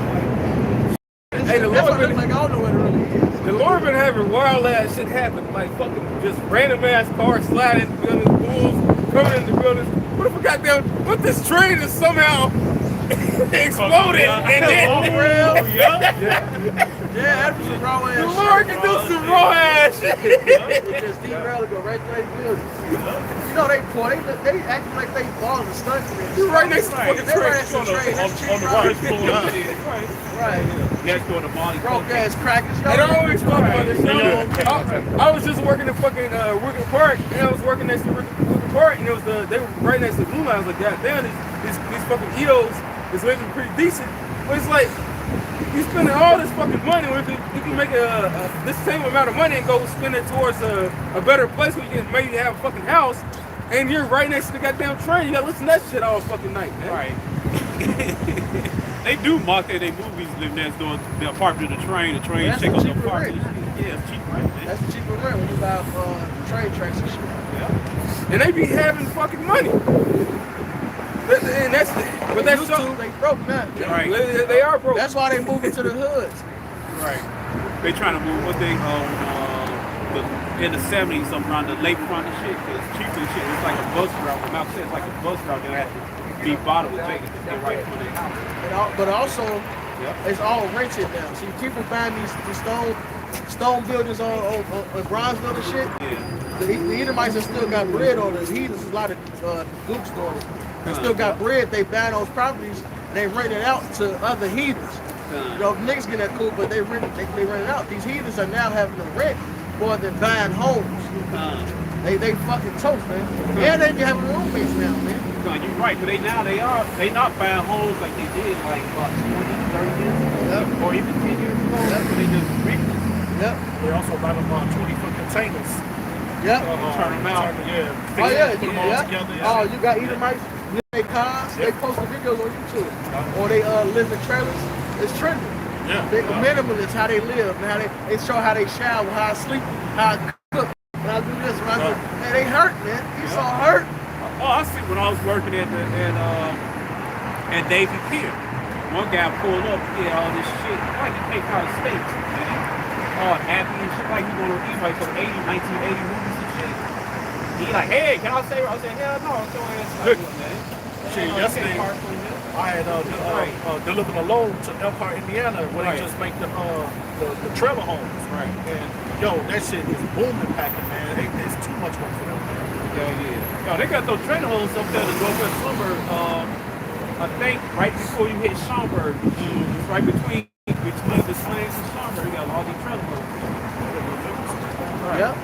Speaker 4: Hey, the
Speaker 2: That's
Speaker 4: Lord
Speaker 2: what it
Speaker 4: been,
Speaker 2: look like. I don't know what it really is.
Speaker 4: the Lord been having wild ass shit happen, like fucking just random ass cars sliding in buildings, bulls coming in the buildings. What if a goddamn, what this train is somehow exploded and then
Speaker 2: Yeah, that's some raw ass
Speaker 4: the
Speaker 2: shit.
Speaker 4: Lord can do some raw ass shit.
Speaker 2: It just derail and go right through their building. You know they poor. They acting like they balling the stunts.
Speaker 4: You're right next to the fucking
Speaker 2: They're right
Speaker 4: train.
Speaker 2: next to the train. That's cheap,
Speaker 5: On the
Speaker 2: right?
Speaker 5: right.
Speaker 2: Right.
Speaker 3: Next door to Molly.
Speaker 2: Broke ass crackers.
Speaker 4: And I always talk about this. I was just working in fucking Wigan Park, and I was working next to Wigan Park, and it was they were right next to the Blue Line. I was like, God damn, these fucking Edos is living pretty decent. But it's like, you spending all this fucking money, or you can make this same amount of money and go spend it towards a better place where you can maybe have a fucking house, and you're right next to the goddamn train. You gotta listen to that shit all fucking night, man.
Speaker 3: Right. They do market their movies living next door. They're parked to the train. The train
Speaker 2: That's
Speaker 3: shake
Speaker 2: the
Speaker 3: up the
Speaker 2: cheaper
Speaker 3: park.
Speaker 2: rent.
Speaker 3: Yeah, it's cheap, right? Man.
Speaker 2: That's the cheaper rent when you buy train tracks and shit.
Speaker 3: Yeah.
Speaker 4: And they be having fucking money. And that's, but that's
Speaker 2: Used to, they broke now.
Speaker 3: Right.
Speaker 4: They are broke.
Speaker 2: That's why they moving to the hoods.
Speaker 3: Right. They trying to move what they in the 70s, something around the lakefront and shit. Cause it's cheaper and shit. It's like a bus route. When Malcolm said it's like a bus route. They have to be bottom and take it to get right from their house.
Speaker 2: But also, it's all rented now. See, people buying these stone buildings on Bronzeville and shit.
Speaker 3: Yeah.
Speaker 2: The Edomites have still got bread on it. The heathens, a lot of Dukes doing it. They still got bread. They buy those properties and they rent it out to other heathens. You know, niggas get that cool, but they rent it out. These heathens are now having to rent more than buying homes. They fucking toast, man. And they be having roommates now, man.
Speaker 3: No, you're right, but they not buying homes like they did like about 20, 30 years ago, or even 10 years ago. That's when they just rent it.
Speaker 2: Yep.
Speaker 5: They also buy them 20-foot containers.
Speaker 2: Yep.
Speaker 3: Turn them out.
Speaker 2: Oh yeah,
Speaker 5: Put them all together.
Speaker 2: Oh, you got Edomites, they cars, they post the videos on YouTube. Or they live in trailers. It's trending.
Speaker 5: Yeah.
Speaker 2: They minimalists, how they live, and how they show how they shower, how I sleep, how I cook, how I do this, how I do. Man, they hurt, man. You saw hurt.
Speaker 3: Oh, I see when I was working at Davy Pier. One guy pulled up, he had all this shit, like he came out of states, man. All happy and shit, like he going to eat like some 1980 movies and shit. He like, hey, can I say? I said, hell no, I'm throwing ass like, man.
Speaker 5: Shit, yesterday, I had delivered a load to Elkhart, Indiana, where they just make the trailer homes.
Speaker 3: Right.
Speaker 5: And yo, that shit is booming packing, man. It's too much work for them.
Speaker 3: Yeah. Yo, they got those trailer homes up there in Northwest Slumber. I think right before you hit Schaumburg, it's right between the Slings and Schaumburg. You got all these trailer homes. Right.
Speaker 2: Yep.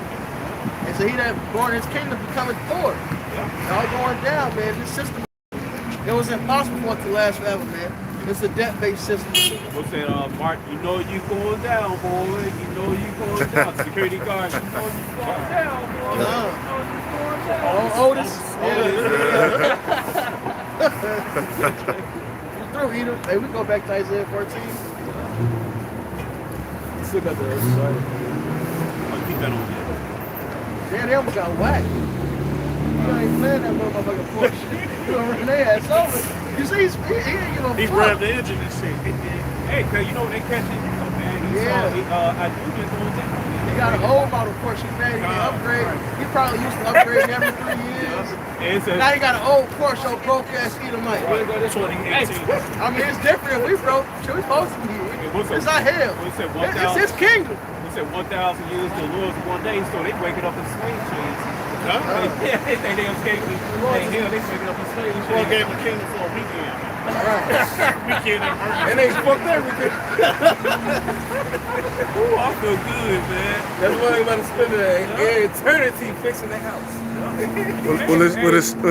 Speaker 2: And so he that born his kingdom becoming forward.
Speaker 3: Yeah.
Speaker 2: All going down, man. This system, it was impossible for it to last forever, man. It's a debt-based system.
Speaker 3: What's that, Mark? You know you going down, boy. You know you going down. Security guard, you know you going down, boy. You know you going down.
Speaker 2: Oh, Otis. You through, Edom. Hey, we go back to Isaiah 14.
Speaker 4: Still got the right.
Speaker 3: Oh, keep that on there.
Speaker 2: Damn, they almost got whacked. You ain't playing that motherfucking Porsche. You gonna run their ass over. You see, he ain't gonna
Speaker 5: He
Speaker 2: fuck.
Speaker 5: revved the engine and shit.
Speaker 3: Hey, cause you know they catching you, man. I do just going down.
Speaker 2: He got an old model Porsche. He mad he can upgrade. He probably used to upgrade every 3 years. Now he got an old Porsche, old broke ass Edomite.
Speaker 5: That's what he
Speaker 2: Hey, I mean, it's different. We broke. Shit, we supposed to be. It's our hell. It's his kingdom.
Speaker 3: We said 1,000 years to the Lord's one day, so they waking up in slave chains. Yeah, they think they escaped the hell, they waking up in slave chains.
Speaker 5: Well, gave him a kingdom for a weekend.
Speaker 2: Right.
Speaker 5: Weekend in
Speaker 4: And they fucked everything.
Speaker 3: Ooh, I feel good, man.
Speaker 4: That's why they about to spend an eternity fixing the house.
Speaker 6: Will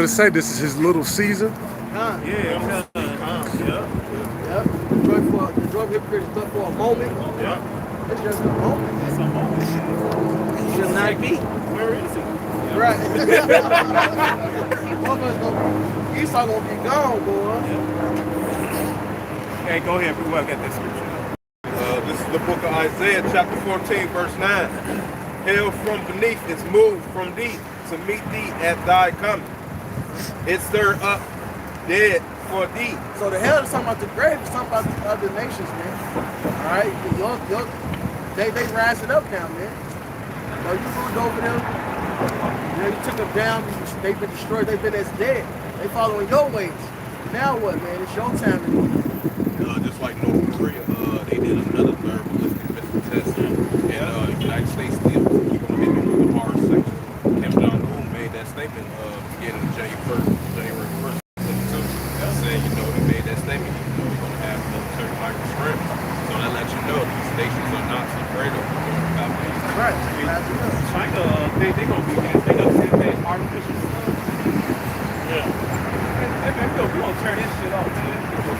Speaker 6: it say this is his little season?
Speaker 2: Huh?
Speaker 3: Yeah,
Speaker 2: Yep. The joyful hypocrites but for a moment.
Speaker 5: Yeah.
Speaker 2: It's just a moment.
Speaker 3: That's a moment.
Speaker 2: Should not be.
Speaker 5: Where is he?
Speaker 2: Right. Esau gonna be gone, boy.
Speaker 3: Okay, go ahead. We will get that scripture.
Speaker 1: This is the book of Isaiah, chapter 14, verse 9. Hell from beneath is moved from thee to meet thee at thy coming. It stirred up dead for thee.
Speaker 2: So the hell is talking about the grave, it's talking about the other nations, man. Alright? They rising up now, man. You moved over them. You took them down, they've been destroyed, they've been as dead. They following your ways. Now what, man? It's your time.
Speaker 1: Just like North Korea, they did another third ballistic missile test. And the United States still keep on hitting them with hard sanctions. Kim Jong-un made that statement beginning January 1st, 2022. Saying, he made that statement, we're going to have military migrant strength. So that lets you know these nations are not afraid of about things.
Speaker 2: Right.
Speaker 3: China, they gonna be there. They gonna send that artificial sun.
Speaker 5: Yeah.
Speaker 3: We gonna turn this shit off, man. They gonna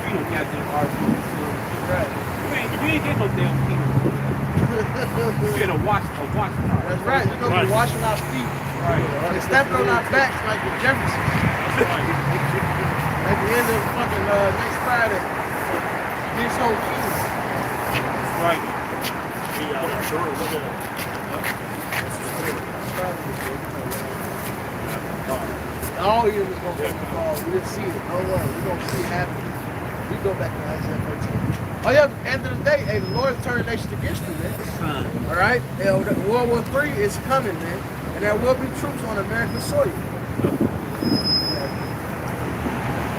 Speaker 3: be no goddamn artificial sun.
Speaker 2: Right.
Speaker 3: We ain't get no damn kingdom. We get a watch party.
Speaker 2: That's right. We're going to be washing our feet.
Speaker 3: Right.
Speaker 2: And stepping on our backs like the Jeffersons. At the end of fucking next Friday. This whole kingdom.
Speaker 3: Right.
Speaker 5: Yeah, sure. Look at
Speaker 2: All year was going to fucking fall. We didn't see it. Don't worry. We're going to see it happen. We go back to Isaiah 13. Oh yeah, at the end of the day, the Lord turned nations against you, man. All right? World War III is coming, man. And there will be troops on American soil.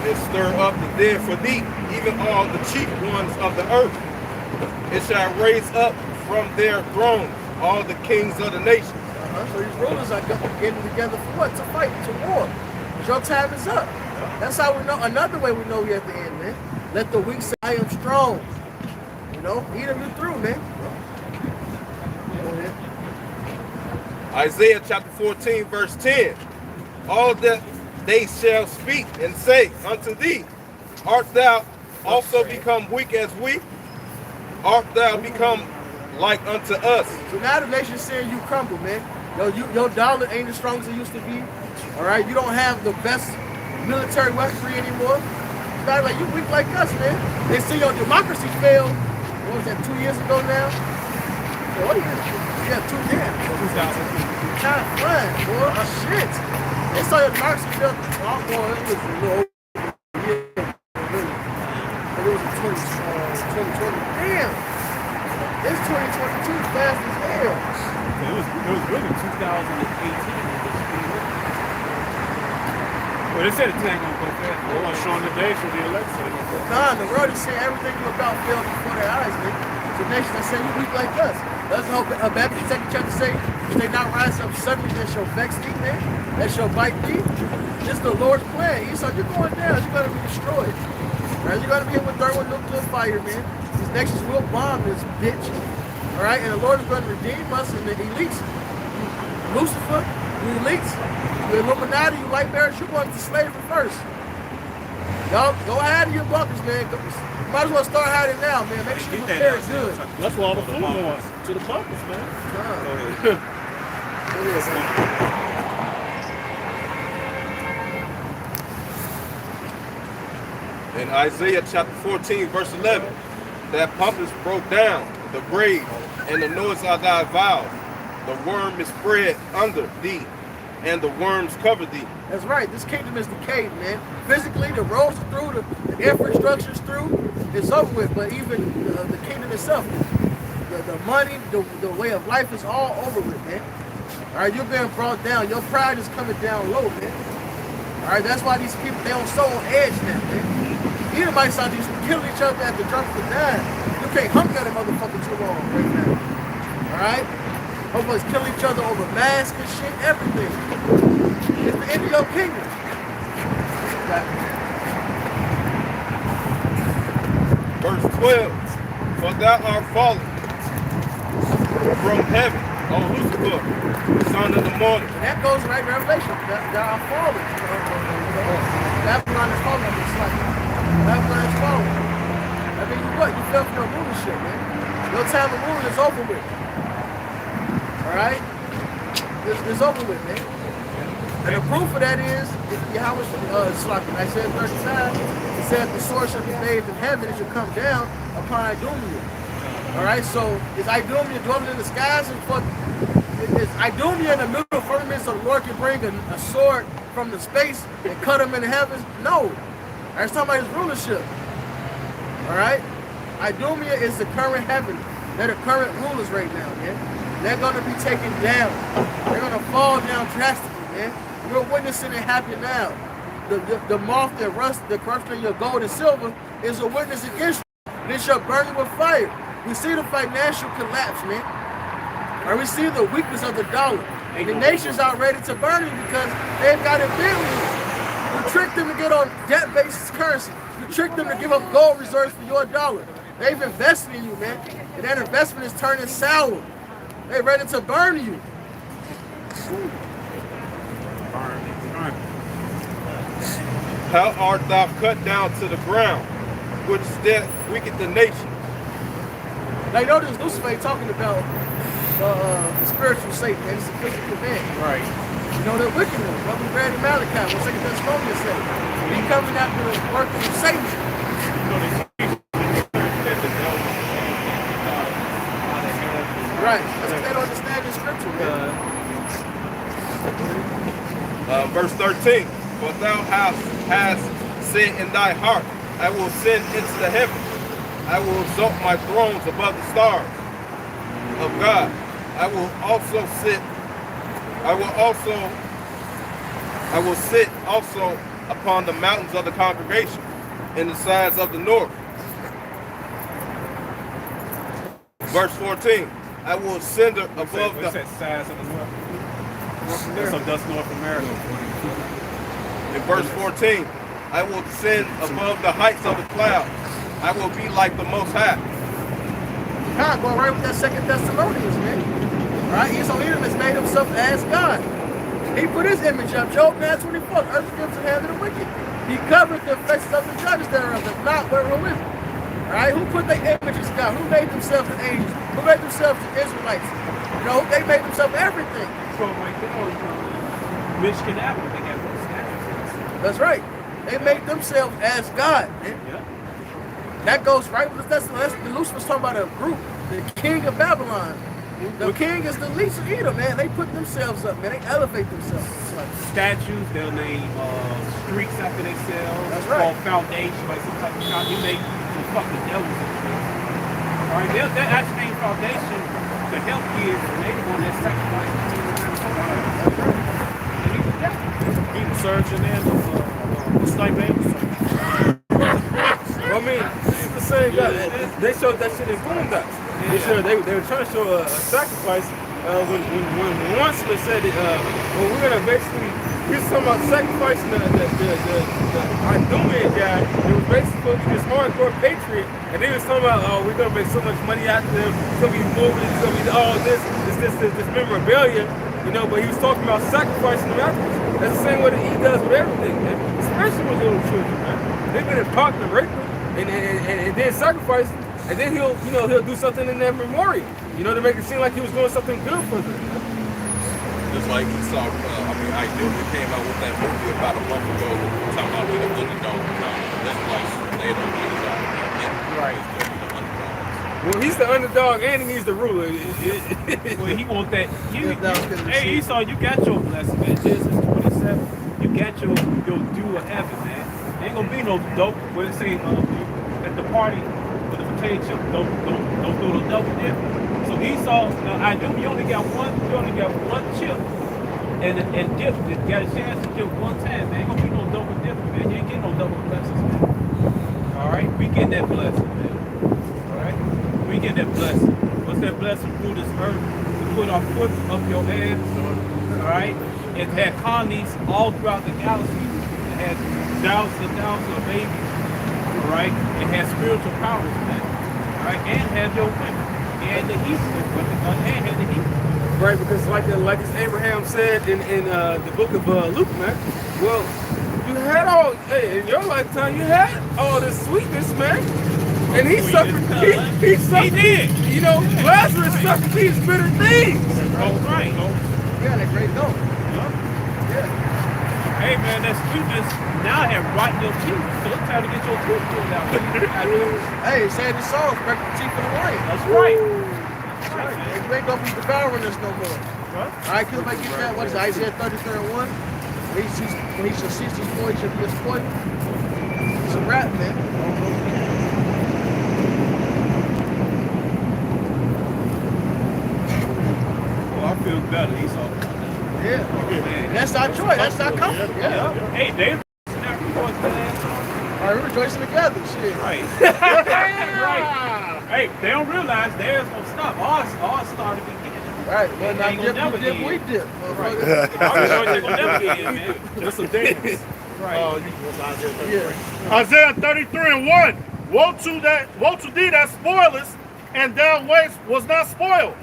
Speaker 1: It stir up the dead for thee, even all the chief ones of the earth. It shall raise up from their thrones all the kings of the nations.
Speaker 2: So these rulers are getting together for what? To fight, to war. Your time is up. That's how we know. Another way we know we're at the end, man. Let the weak say, I am strong. Eat them, you through, man.
Speaker 1: Isaiah chapter 14, verse 10. All that they shall speak and say unto thee, art thou also become weak as we? Art thou become like unto us?
Speaker 2: So now the nation's saying you crumble, man. Your dollar ain't as strong as it used to be. All right, you don't have the best military weaponry anymore. It's not like you weak like us, man. They see your democracy fail. What was that, 2 years ago now? What years? Yeah, 2 years. 2000. Kind of fun, boy. Oh, shit. They saw your democracy fail. Oh, boy, it was a little really. But it was in 2020. Damn. It's 2022 fast as hell.
Speaker 3: It was really 2018. Well, they said it's not gonna go fast.
Speaker 5: They want showing the day for the election.
Speaker 2: Nah, the world is saying everything you about failed before their eyes, man. The nation is saying you weak like us. That's how Habakkuk 2nd chapter say, if they not rise up suddenly, that shall vex thee, man. That shall bite thee. This is the Lord's plan. He said, you're going down. You're going to be destroyed. Right? You're going to be hit with thermonuclear fire, man. These nations will bomb this bitch. All right? And the Lord is going to redeem us and the elites. Lucifer, the elites, the Illuminati, you light bearers, you're going to slavery first. Y'all go hide in your bunkers, man. You might as well start hiding now, man. Make sure you prepare it good.
Speaker 5: That's why all the food going to the bunkers, man.
Speaker 1: In Isaiah chapter 14, verse 11, that pump is broke down, the grave, and the noise of thy vows. The worm is spread under thee, and the worms cover thee.
Speaker 2: That's right. This kingdom is decayed, man. Physically, the roads are through, the infrastructure's through. It's over with. But even the kingdom itself, the money, the way of life is all over with, man. All right, you're being brought down. Your pride is coming down low, man. All right, that's why these people, they on so on edge now, man. Edomites out there killing each other at the drop of a dime. You can't hump that motherfucker too long right now. All right? Everybody's killing each other over masks and shit, everything. It's the end of your kingdom.
Speaker 1: Verse 12, for thou art fallen from heaven, O Lucifer, son of the morning.
Speaker 2: And that goes right in Revelation. Thou art fallen. Babylon is fallen. It's like Babylon is fallen. I mean, what? You fell from your rulership, man. Your time of ruling is over with. All right? It's over with, man. And the proof of that is, Yahweh, Slacken, Isaiah 39, it said the sword shall be bathed in heaven, it shall come down upon Idumea. All right, so is Idumea dwelling in the skies? Is Idumea in the middle of firmament so the Lord can bring a sword from the space and cut him in the heavens? No. That's talking about his rulership. All right? Idumea is the current heaven. They're the current rulers right now, man. They're going to be taken down. They're going to fall down drastically, man. We're witnessing it happen now. The moth that rust, the corruption of your gold and silver is a witness against you. It shall burn you with fire. We see the financial collapse, man. Or we see the weakness of the dollar. And the nations are ready to burn you because they've got it built. You tricked them to get on debt-based currency. You tricked them to give up gold reserves for your dollar. They've invested in you, man. And that investment is turning sour. They're ready to burn you.
Speaker 1: How art thou cut down to the ground, which death wicked the nation?
Speaker 2: Now, you know this Lucifer talking about the spiritual Satan, and it's a physical man.
Speaker 3: Right.
Speaker 2: You know, they're wicked ones. What we read in Malachi, what 2 Thessalonians say. He coming after the work of Satan. Right. That's what they don't understand in scripture, man.
Speaker 1: Verse 13. For thou hast said in thy heart, I will ascend into the heavens. I will exalt my thrones above the stars of God. I will sit also upon the mountains of the congregation in the sides of the north. Verse 14. I will ascend above the
Speaker 3: size of the north. So that's North America.
Speaker 1: In verse 14, I will ascend above the heights of the clouds. I will be like the Most High.
Speaker 2: Going right with that 2 Thessalonians, man. Right? He's on Edom has made himself as God. He put his image up. Job 9:24. Earth gives the hand of the wicked. He covered the faces of the judges thereof, if not where we're with him. Right? Who put their images down? Who made themselves the angels? Who made themselves the Israelites? You know, they made themselves everything.
Speaker 3: So like Michigan Avenue, they have those statues.
Speaker 2: That's right. They made themselves as God. Man.
Speaker 3: Yeah.
Speaker 2: That goes right with that's Lucifer's talking about a group, the king of Babylon. The king is the least of Edom, man. They put themselves up, man. They elevate themselves.
Speaker 3: Statues, they'll name streets after themselves.
Speaker 2: That's right.
Speaker 3: Called foundation, like some type of shop. You make some fucking devils and shit. All right, that actually named foundation to help kids, and they the one that sacrificed.
Speaker 5: People surging in the sniper.
Speaker 4: I mean, this is the same guy. They showed that shit in Boondocks. They were trying to show a sacrifice when once they said it, well, we're gonna basically, he was talking about sacrificing the Idumea guy. It was basically supposed to be this hardcore patriot, and they was talking about, oh, we're gonna make so much money out of them. It's gonna be moving. It's gonna be all this memorabilia, you know. But he was talking about sacrificing them afterwards. That's the same way that he does with everything, man. Especially with little children, man. They've been taught to rape them and then sacrifice them. And then he'll do something in their memorial, you know, to make it seem like he was doing something good for them.
Speaker 1: Just like he saw, Idumea came out with that movie about a month ago, talking about the underdog. That's like they don't underdog.
Speaker 3: Right.
Speaker 4: Well, he's the underdog and he's the ruler.
Speaker 3: Well, he want that. Hey, Esau, you got your blessing, man. Genesis 27. You got your due of heaven, man. Ain't gonna be no dope. What it say at the party with the potato chip. Don't do no double dip. So Esau, you only got one chip and dip. You got a chance to dip one time, man. Ain't gonna be no double dip, man. You ain't getting no double blessings, man. All right, we getting that blessing, man. All right, we get that blessing. What's that blessing through this earth? To put our foot up your ass, all right? It had colonies all throughout the galaxy. It had thousands of babies, all right? It had spiritual powers, man, all right? And had your women, and the East, and had the East.
Speaker 4: Right, because like Abraham said in the book of Luke, man. Well, you had in your lifetime, you had all this sweetness, man. And he suffered, he suffered,
Speaker 3: did.
Speaker 4: you know, Lazarus suffered these bitter things.
Speaker 3: Oh, right.
Speaker 2: Yeah, that great note. Yeah.
Speaker 3: Hey man, that's you just now have rotten your teeth. So it's time to get your tooth pulled out.
Speaker 2: Hey, say the song, break the teeth of the lion.
Speaker 3: That's right.
Speaker 2: You ain't gonna be devouring us no more. All right, can I get that? What is it, Isaiah 33:1? When he shall cease his voice, shall be exploited. It's a rap, man.
Speaker 3: Oh, I feel better, Esau.
Speaker 2: Yeah.
Speaker 3: Man.
Speaker 2: That's our joy. That's our comfort. Yeah.
Speaker 3: Hey, David. Now we going to the last song.
Speaker 2: All right, we're rejoicing together. Shit.
Speaker 3: Right. Right. Hey, they don't realize theirs gonna stop. Ours started beginning.
Speaker 2: Right. Well, now
Speaker 3: Ain't gonna never
Speaker 2: dip,
Speaker 3: end.
Speaker 2: we dip.
Speaker 3: Right.
Speaker 2: motherfucker.
Speaker 3: Ours ain't gonna never get in, man.
Speaker 6: That's some dangerous.
Speaker 3: Right.
Speaker 2: Yeah.
Speaker 5: Isaiah 33:1. Woe to thee that spoilest, and thou was not spoiled,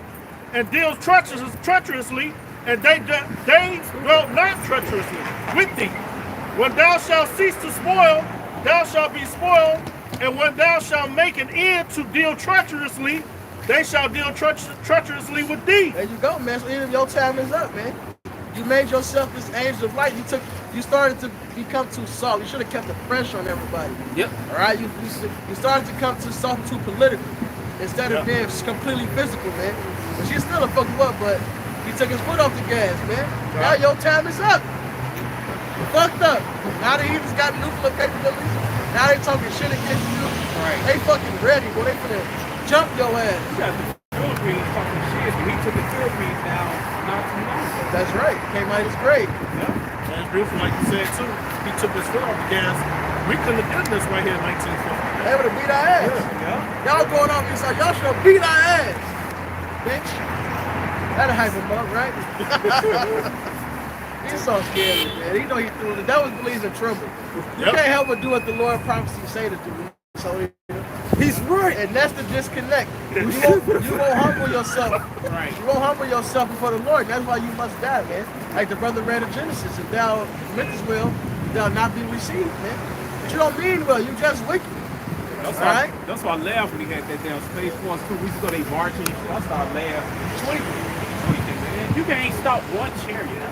Speaker 5: and deals treacherously, and they dwell not treacherously with thee. When thou shalt cease to spoil, thou shalt be spoiled, and when thou shalt make an end to deal treacherously, they shall deal treacherously with thee.
Speaker 2: There you go, man. So end of your time is up, man. You made yourself this angel of light. You started to become too soft. You should have kept the pressure on everybody.
Speaker 3: Yep.
Speaker 2: All right. You started to come too soft, too political, instead of being completely physical, man. But she still a fuck you up, but he took his foot off the gas, man. Now your time is up. You fucked up. Now the heathens got nuclear capabilities. Now they talking shit against you.
Speaker 3: Right.
Speaker 2: They fucking ready, boy. They finna jump your ass.
Speaker 3: You got the Philippines talking shit, but he took the Philippines down not too long ago.
Speaker 2: That's right. Came out as great.
Speaker 3: Yeah.
Speaker 6: That's beautiful, like you said too. He took his foot off the gas. We couldn't have done this right here in 1950.
Speaker 2: They would have beat our ass.
Speaker 3: Yeah.
Speaker 2: Y'all going off this side. Y'all should have beat our ass. Bitch. That'll hype him up, right? He's so scared, man. He know he threw it. That was believes in trouble. You can't help but do what the Lord promised you say to do. So
Speaker 4: He's right.
Speaker 2: and that's the disconnect. You won't humble yourself.
Speaker 3: Right.
Speaker 2: You won't humble yourself before the Lord. That's why you must die, man. Like the brother read in Genesis, if thou meantest well, thou not be received, man. But you don't mean well. You just wicked.
Speaker 3: That's why I laughed when he had that damn Space Force 2 weeks ago. They marching and shit. I started laughing. Tweaking, man. You can't stop one chariot.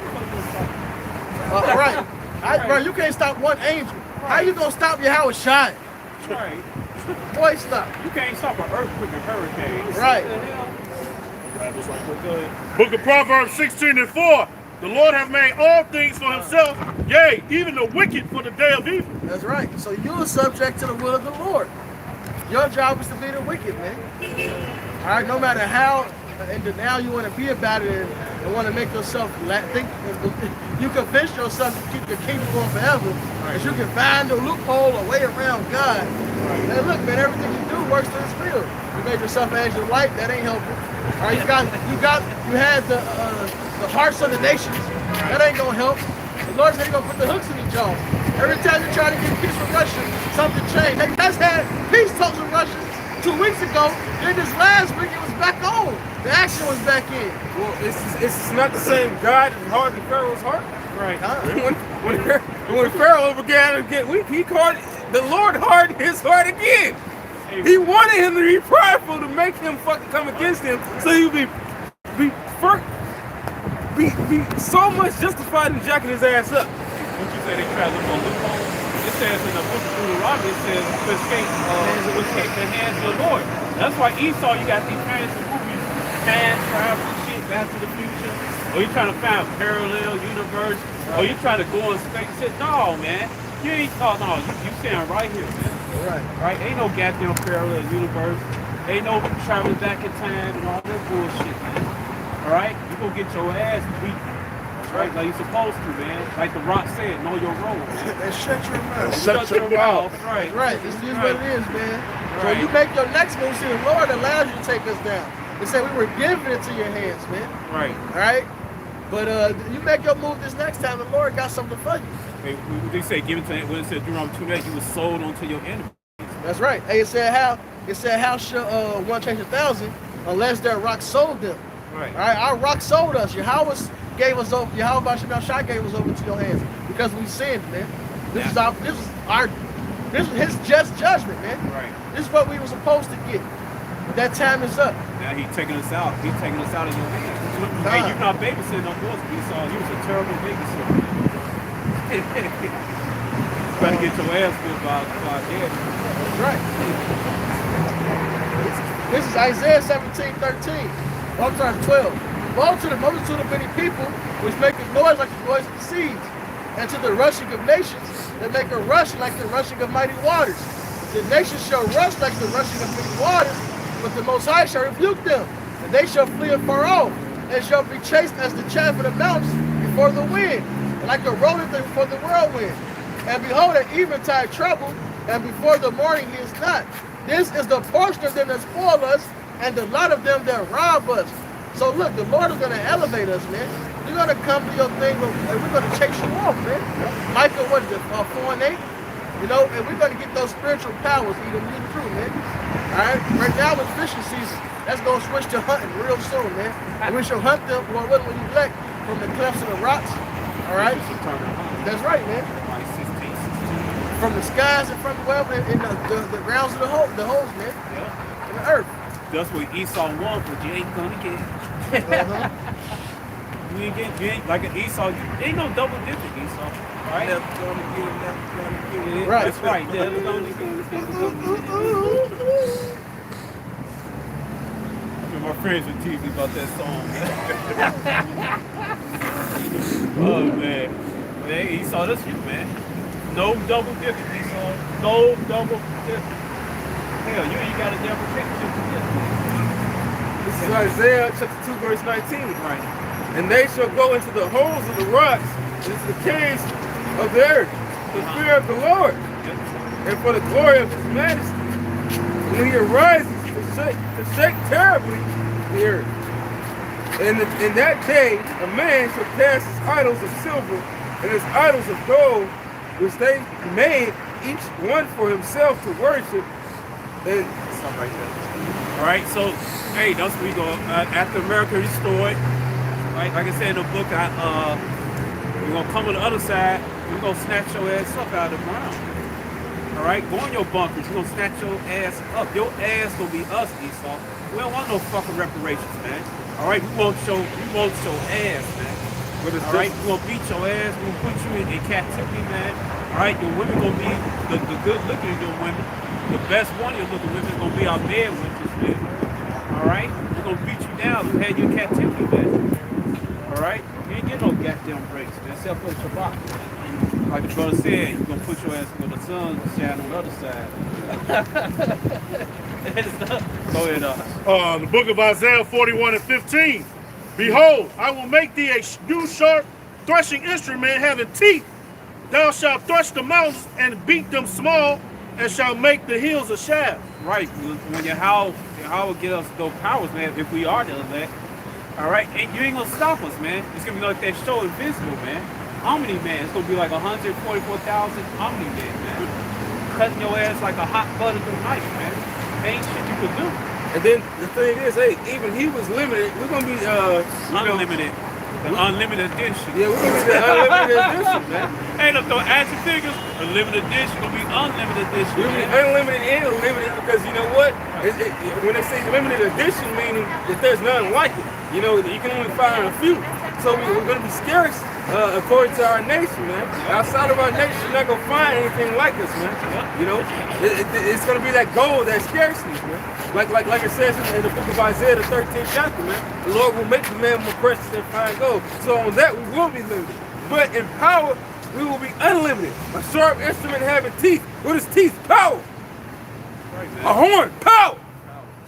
Speaker 2: Right. Bro, you can't stop one angel. How you gonna stop your Howard Shine?
Speaker 3: Right.
Speaker 2: Boy, stop.
Speaker 3: You can't stop an earthquake and hurricane.
Speaker 2: Right.
Speaker 3: What the hell?
Speaker 5: Book of Proverbs 16:4. The Lord hath made all things for himself, yea, even the wicked for the day of evil.
Speaker 2: That's right. So you are subject to the will of the Lord. Your job is to be the wicked, man. All right, no matter how in denial you want to be about it and want to make yourself think, you convince yourself to keep your kingdom going forever, because you can find a loophole, a way around God. And look, man, everything you do works to his will. You made yourself an angel of light, that ain't helping. All right, you had the hearts of the nations, that ain't gonna help. The Lord said he's gonna put the hooks in your jaw. Every time you try to get peace with Russia, something changed. They just had peace talks with Russia 2 weeks ago. Then this last week it was back on. The action was back in.
Speaker 4: Well, it's not the same God that hardened Pharaoh's heart.
Speaker 3: Right.
Speaker 4: When Pharaoh began to get weak, the Lord hardened his heart again. He wanted him to be prideful to make him fucking come against him, so he would be so much justified in jacking his ass up.
Speaker 3: What you say they try to look on loophole? It says in the book of Deuteronomy, it says to escape the hands of the Lord. That's why Esau, you got these kinds of movies, Past, Travel, shit, Back to the Future. Or you trying to find parallel universe. Or you trying to go in space. You said, no, man. You ain't, no, you stand right here, man. Right? Ain't no goddamn parallel universe. Ain't no traveling back in time and all that bullshit, man. Alright? You gonna get your ass beat. Right? Like you're supposed to, man. Like The Rock said, know your role, man.
Speaker 2: And shut your mouth.
Speaker 5: Shut your mouth.
Speaker 3: Right.
Speaker 2: Right, this is what it is, man. So
Speaker 3: Right.
Speaker 2: you make your next move, see the Lord allows you to take us down. They say we were giving it to your hands, man.
Speaker 3: Right.
Speaker 2: All right? But you make your move this next time, the Lord got something for you.
Speaker 3: They say give it to when it said Deuteronomy 2 that you was sold onto your enemy.
Speaker 2: That's right. Hey, it said how shall one change 1,000 unless their rock sold them.
Speaker 3: Right.
Speaker 2: All right, our rock sold us. Yahweh gave us over. Yahweh Shai gave us over to your hands because we sinned, man. This is his just judgment, man.
Speaker 3: Right.
Speaker 2: This is what we were supposed to get. But that time is up.
Speaker 3: Now he's taking us out. He's taking us out of your hands. Hey, you're not babysitting no more, Esau. You was a terrible babysitter. You better get your ass whipped by dad.
Speaker 2: That's right. This is Isaiah 17:13. I'm sorry, 12. Woe to the multitude of many people which make a noise like the noise of the seas, and to the rushing of nations that make a rush like the rushing of mighty waters. The nations shall rush like the rushing of many waters, but the Most High shall rebuke them, and they shall flee afar off, and shall be chased as the chaff of the mountains before the wind, and like a rolling thing before the whirlwind. And behold, at eventide trouble, and before the morning he is not. This is the portion of them that spoil us, and the lot of them that rob us. So look, the Lord is going to elevate us, man. You're going to come to your thing, and we're going to chase you off, man. Micah, what is it, 4:8? You know, and we're going to get those spiritual powers, even you through, man. All right? Right now it's fishing season. That's going to switch to hunting real soon, man. And we shall hunt them, Lord willing, when you elect, from the clefts of the rocks. All right? That's right, man. From the skies and from the well, and the grounds of the holes, man. Yeah. And the earth.
Speaker 3: That's what Esau wants, but you ain't gonna get. You ain't like an Esau. Ain't no double digit Esau, right?
Speaker 1: Never gonna get, never gonna get.
Speaker 2: Right.
Speaker 3: That's right. Never gonna get. My friends would tease me about that song. Oh man, Esau, that's you, man. No double dipping, Esau. No double dipping. Hell, you ain't got a double dipping.
Speaker 4: This is Isaiah chapter 2, verse 19.
Speaker 3: Right.
Speaker 4: And they shall go into the holes of the rocks, and into the caves of the earth, for fear of the Lord, and for the glory of his majesty. When he arises to shake terribly the earth. And in that day, a man shall cast his idols of silver and his idols of gold, which they made each one for himself to worship. And
Speaker 3: Something like that. All right, so hey, that's where we go. After America restored, right? Like I said in the book, we're gonna come on the other side. We're gonna snatch your ass up out of the ground. All right, go in your bunkers. We're gonna snatch your ass up. Your ass gonna be us, Esau. We don't want no fucking reparations, man. All right, we want your ass, man. All right, we're gonna beat your ass. We're gonna put you in captivity, man. All right, your women gonna be the good looking of your women. The best one of your looking women is gonna be our bed witches, man. All right, we're gonna beat you down. We had you in captivity, man. All right, you ain't get no goddamn breaks, man. Except for the Shabbat. Like the brother said, you're gonna put your ass where the sun shine on the other side. Go ahead,
Speaker 5: The book of Isaiah 41:15. Behold, I will make thee a new sharp threshing instrument having teeth. Thou shalt thresh the mountains and beat them small, and shalt make the hills a shaft.
Speaker 3: Right, when Yahweh get us those powers, man, if we are the elect, all right, and you ain't gonna stop us, man. It's gonna be like that show Invisible, man. Omni Man, it's gonna be like 144,000 Omni Man, man. Cutting your ass like a hot butter through knife, man. Ain't shit you could do.
Speaker 4: And then the thing is, hey, even he was limited. We're gonna be
Speaker 3: Unlimited. The unlimited edition.
Speaker 4: Yeah, we're gonna be the unlimited edition, man.
Speaker 3: Ain't no action figures. Unlimited edition gonna be unlimited edition.
Speaker 4: We'll be
Speaker 3: Man.
Speaker 4: unlimited and unlimited because you know what? When they say limited edition, meaning that there's none like it. You know, you can only find a few. So we're gonna be scarce according to our nation, man. Outside of our nation, you're not gonna find anything like us, man. You know, it's gonna be that gold, that scarcity, man. Like it says in the book of Isaiah, the 13th chapter, man. The Lord will make the man more precious than fine gold. So on that we will be limited. But in power, we will be unlimited. A sharp instrument having teeth. What is teeth? Power.
Speaker 3: Right, man.
Speaker 4: A horn. Power.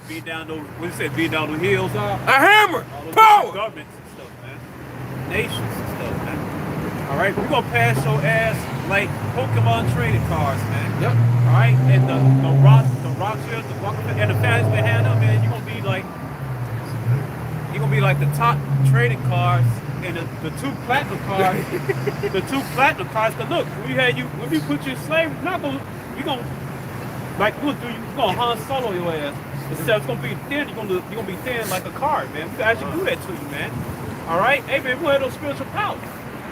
Speaker 3: Beat down those, what you say, beat down the hills,
Speaker 4: A hammer.
Speaker 3: all those
Speaker 4: Power.
Speaker 3: governments and stuff, man. Nations and stuff, man. All right, we're gonna pass your ass like Pokemon trading cards, man.
Speaker 4: Yep.
Speaker 3: All right, and the Rothschild, the Rockefeller, and the families behind them, man. You're gonna be like the top trading cards and the two platinum cards. The two platinum cards. Cause look, when we put you in slavery, we're gonna Han Solo your ass. Instead, it's gonna be thin. You're gonna be thin like a card, man. We can actually do that to you, man. All right, hey man, we have those spiritual powers.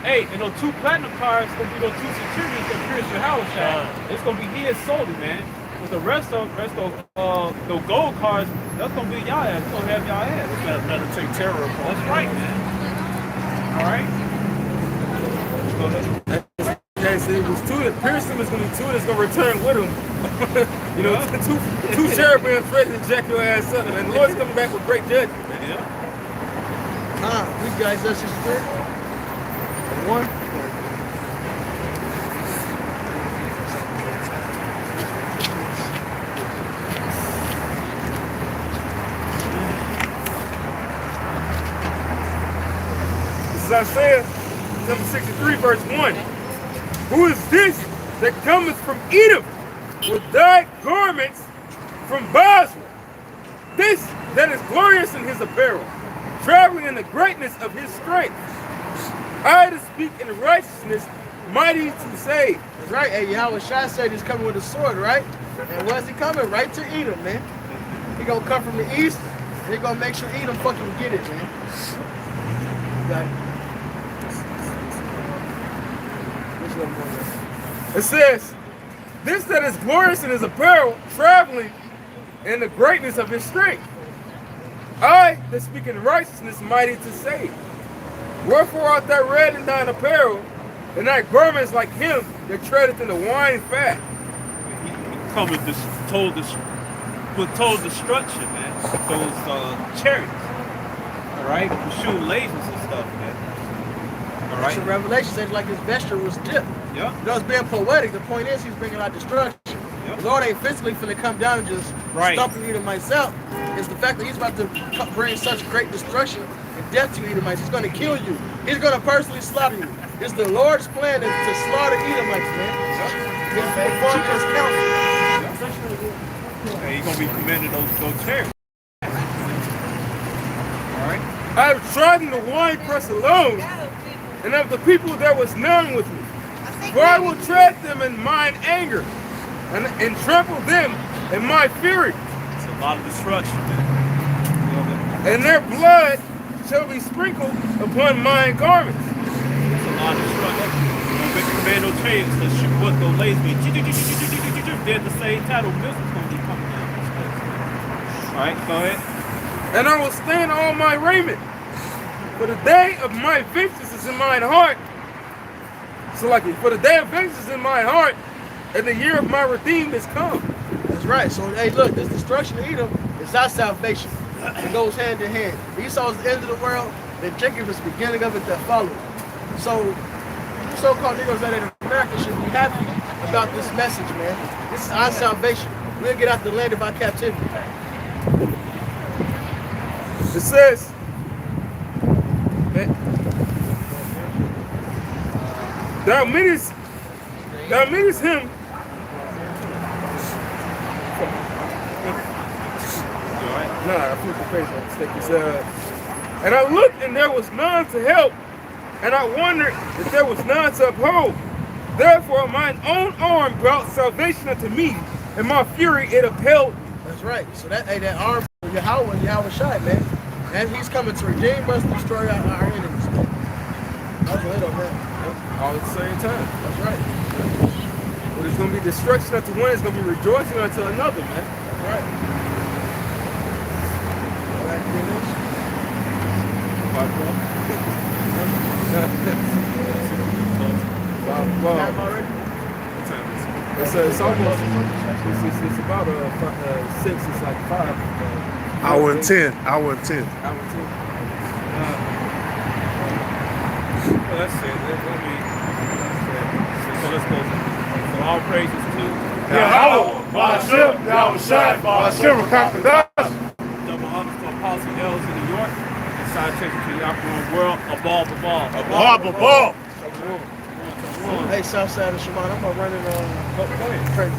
Speaker 3: Hey, and those two platinum cards gonna be those two centurions that pierce your house shot. It's gonna be his solely, man. But the rest of the gold cards, that's gonna be y'all ass. It's gonna have y'all ass.
Speaker 6: That'll take terror upon.
Speaker 3: That's right, man. All right. Go ahead.
Speaker 4: Okay, so it was two that Pearson was gonna be two that's gonna return with him. You know, two cherubims ready to jack your ass up, and the Lord's coming back with great judgment, man.
Speaker 3: Yeah.
Speaker 2: These guys, that's just fair. One.
Speaker 4: This is Isaiah chapter 63, verse 1. Who is this that cometh from Edom with dyed garments from Basra? This that is glorious in his apparel, traveling in the greatness of his strength. I to speak in righteousness, mighty to save.
Speaker 2: That's right. Hey, Yahweh Shai said he's coming with a sword, right? And where's he coming? Right to Edom, man. He gonna come from the east, and he gonna make sure Edom fucking get it, man.
Speaker 4: It says, this that is glorious in his apparel, traveling in the greatness of his strength. I that speak in righteousness, mighty to save. Wherefore art thou red in thine apparel, and thy garments like him that treadeth in the wine fat.
Speaker 3: He covered this total destruction, man. Those chariots. All right, with shooting lasers and stuff, man. All right.
Speaker 2: So Revelation says like his vesture was dipped.
Speaker 3: Yeah.
Speaker 2: You know, it's being poetic. The point is he's bringing out destruction.
Speaker 3: Yep.
Speaker 2: The Lord ain't physically finna come down and just stomp you to myself. It's the fact that he's about to bring such great destruction and death to Edomites. He's gonna kill you. He's gonna personally slaughter you. It's the Lord's plan to slaughter Edomites, man. He's performing his counsel.
Speaker 3: And he's gonna be commanding those chariots. All right.
Speaker 4: I have trodden the winepress alone, and of the people there was none with me. For I will tread them in mine anger, and trample them in my fury.
Speaker 3: It's a lot of destruction, man.
Speaker 4: And their blood shall be sprinkled upon mine garments.
Speaker 3: It's a lot of destruction. Don't make commando chains to shoot what those lasers. They're the same title. Missiles gonna be coming down. All right, go ahead.
Speaker 4: And I will stand all my raiment. For the day of my vengeance is in mine heart. So like for the day of vengeance is in my heart, and the year of my redeemed is come.
Speaker 2: That's right. So hey, look, this destruction of Edom is our salvation. It goes hand in hand. Esau is the end of the world, then Jacob is the beginning of it that follows. So you so-called Negroes that in America should be happy about this message, man. This is our salvation. We'll get out the land of our captivity.
Speaker 4: It says, thou meanest him. Nah, I flipped the page by mistake. It said, and I looked, and there was none to help, and I wondered that there was none to uphold. Therefore, mine own arm brought salvation unto me, and my fury it upheld.
Speaker 2: That's right. So that arm of Yahweh Shai, man. And he's coming to redeem us, destroy our enemies, man. That's what it on that.
Speaker 4: All at the same time.
Speaker 2: That's right.
Speaker 4: But it's going to be destruction unto one, it's going to be rejoicing unto another, man.
Speaker 2: That's right. All right, finish. Time already?
Speaker 4: It's almost, it's about 6, it's like 5.
Speaker 7: Hour and 10. Hour and 10.
Speaker 4: Hour and 10.
Speaker 3: Well, that's it. So let's go. So all praises to
Speaker 5: Yahweh, Ba'ashem, Yahweh Shai, Ba'ashem, Kakadash.
Speaker 3: double honors to Apostle L's in New York. And citation to the operating world. A ball.
Speaker 2: Hey, Southside of Shemon, I'm gonna run it on.
Speaker 3: Go ahead.
Speaker 2: Pray